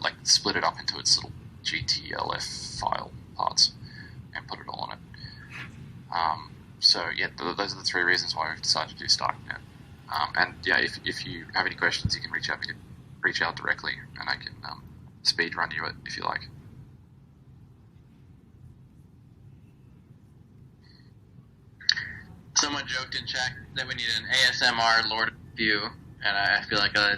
like split it up into its little GTLF file parts and put it all on it. So yeah, those are the 3 reasons why we've decided to do Starknet. And yeah, if you have any questions, you can reach out directly, and I can speed run you it if you like. Someone joked in chat that we need an ASMR Lord of View, and I feel like a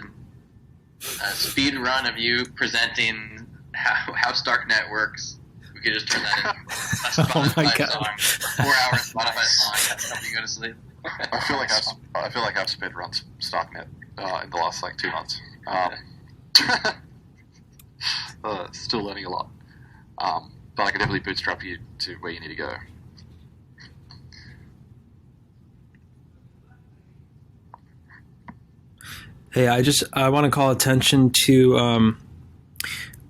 speed run of you presenting how Starknet works. We could just turn that into a Spotify song, 4-hour Spotify song. That's helping you go to sleep. I feel like I've speed run Starknet in the last 2 months. Still learning a lot, but I can definitely bootstrap you to where you need to go. Hey, I want to call attention to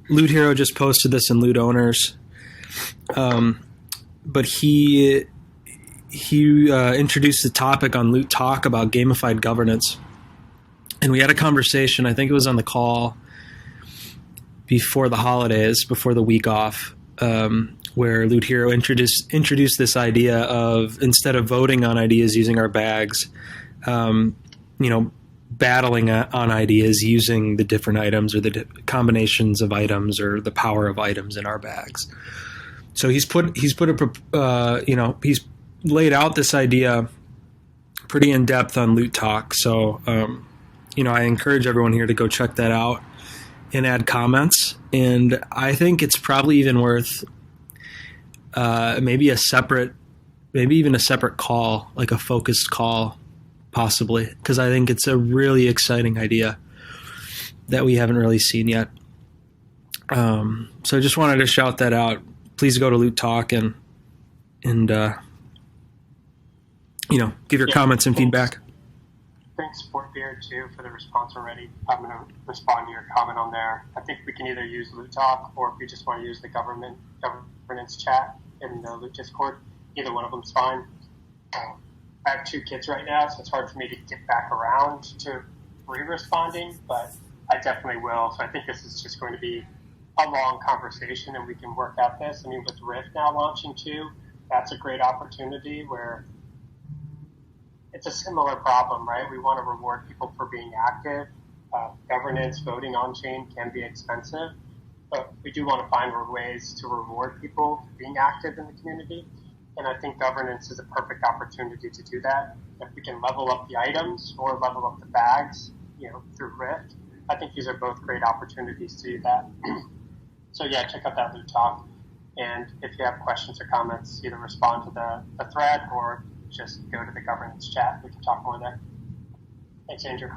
Loot Hero just posted this in Loot Owners, but he introduced the topic on Loot Talk about gamified governance, and we had a conversation. I think it was on the call before the holidays, before the week off, where Loot Hero introduced this idea of, instead of voting on ideas using our bags, battling on ideas using the different items or the combinations of items or the power of items in our bags. So he's laid out this idea pretty in depth on Loot Talk. So I encourage everyone here to go check that out and add comments. And I think it's probably even worth maybe even a separate call, like a focused call, possibly, because I think it's a really exciting idea that we haven't really seen yet. So I just wanted to shout that out. Please go to Loot Talk and give your comments and feedback. Thanks, Sport Beard, too, for the response already. I'm going to respond to your comment on there. I think we can either use Loot Talk, or if you just want to use the governance chat in the Loot Discord, either one of them's fine. I have 2 kids right now, so it's hard for me to get back around to re-responding, but I definitely will. So I think this is just going to be a long conversation, and we can work out this. I mean, with Rift now launching too, that's a great opportunity where it's a similar problem, right? We want to reward people for being active. Governance, voting on-chain can be expensive, but we do want to find ways to reward people for being active in the community. And I think governance is a perfect opportunity to do that. If we can level up the items or level up the bags, through Rift, I think these are both great opportunities to do that. So yeah, check out that Loot Talk. And if you have questions or comments, either respond to the thread or just go to the governance chat. We can talk more there. Thanks, Andrew.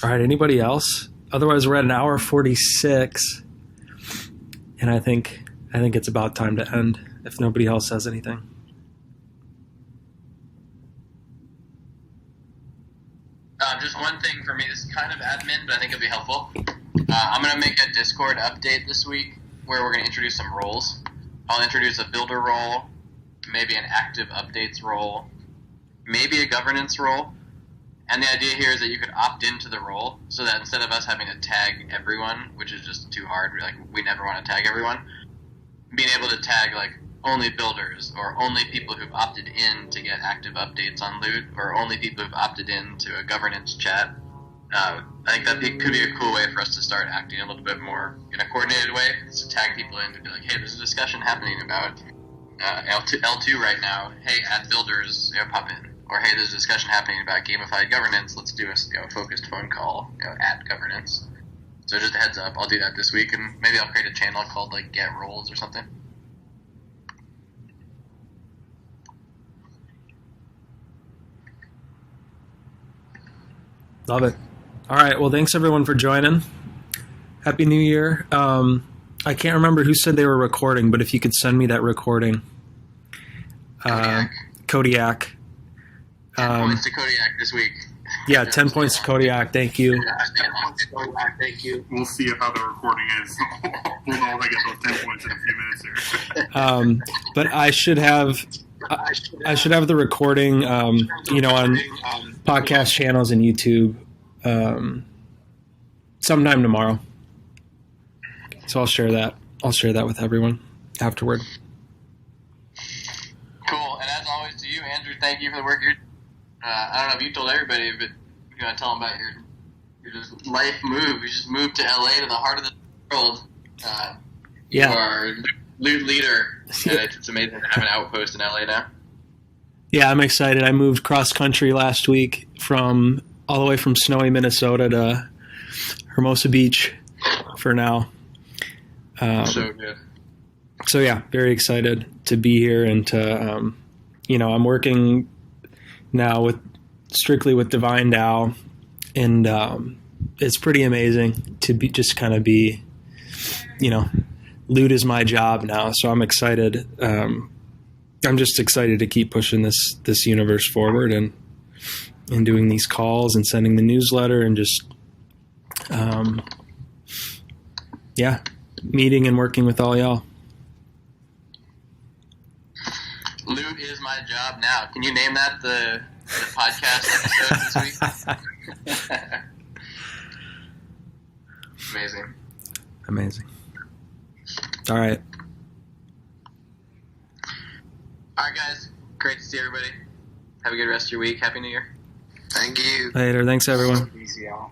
All right, anybody else? Otherwise, we're at an hour 46, and I think it's about time to end if nobody else says anything. Just one thing for me. This is kind of admin, but I think it'll be helpful. I'm going to make a Discord update this week where we're going to introduce some roles. I'll introduce a builder role, maybe an active updates role, maybe a governance role. And the idea here is that you could opt into the role so that instead of us having to tag everyone, which is just too hard, we never want to tag everyone, being able to tag only builders or only people who've opted in to get active updates on loot or only people who've opted in to a governance chat. I think that could be a cool way for us to start acting a little bit more in a coordinated way, is to tag people in to be like, hey, there's a discussion happening about L2 right now. Hey, add builders, pop in. Or hey, there's a discussion happening about gamified governance. Let's do a focused phone call at governance. So just a heads up, I'll do that this week, and maybe I'll create a channel called Get Roles or something. Love it. All right. Well, thanks everyone for joining. Happy New Year. I can't remember who said they were recording, but if you could send me that recording. Kodiak. 10 points to Kodiak this week. Yeah, 10 points to Kodiak. Thank you. Thank you. We'll see how the recording is. We'll know when I get those 10 points in a few minutes here. But I should have the recording, on podcast channels and YouTube sometime tomorrow. So I'll share that. I'll share that with everyone afterward. Cool. And as always, to you, Andrew, thank you for the work you're. I don't know if you told everybody, but you gotta tell them about your just life move. You just moved to LA, to the heart of the world. You are loot leader, and it's amazing to have an outpost in LA now. Yeah, I'm excited. I moved cross country last week all the way from snowy Minnesota to Hermosa Beach for now. So good. So yeah, very excited to be here and to, I'm working now strictly with Divine DAO, and it's pretty amazing to be, loot is my job now. So I'm excited. I'm just excited to keep pushing this universe forward and doing these calls and sending the newsletter and just, meeting and working with all y'all. Loot is my job now. Can you name that the podcast episode this week? Amazing. All right. All right, guys. Great to see everybody. Have a good rest of your week. Happy New Year. Thank you. Later. Thanks, everyone. Easy, y'all.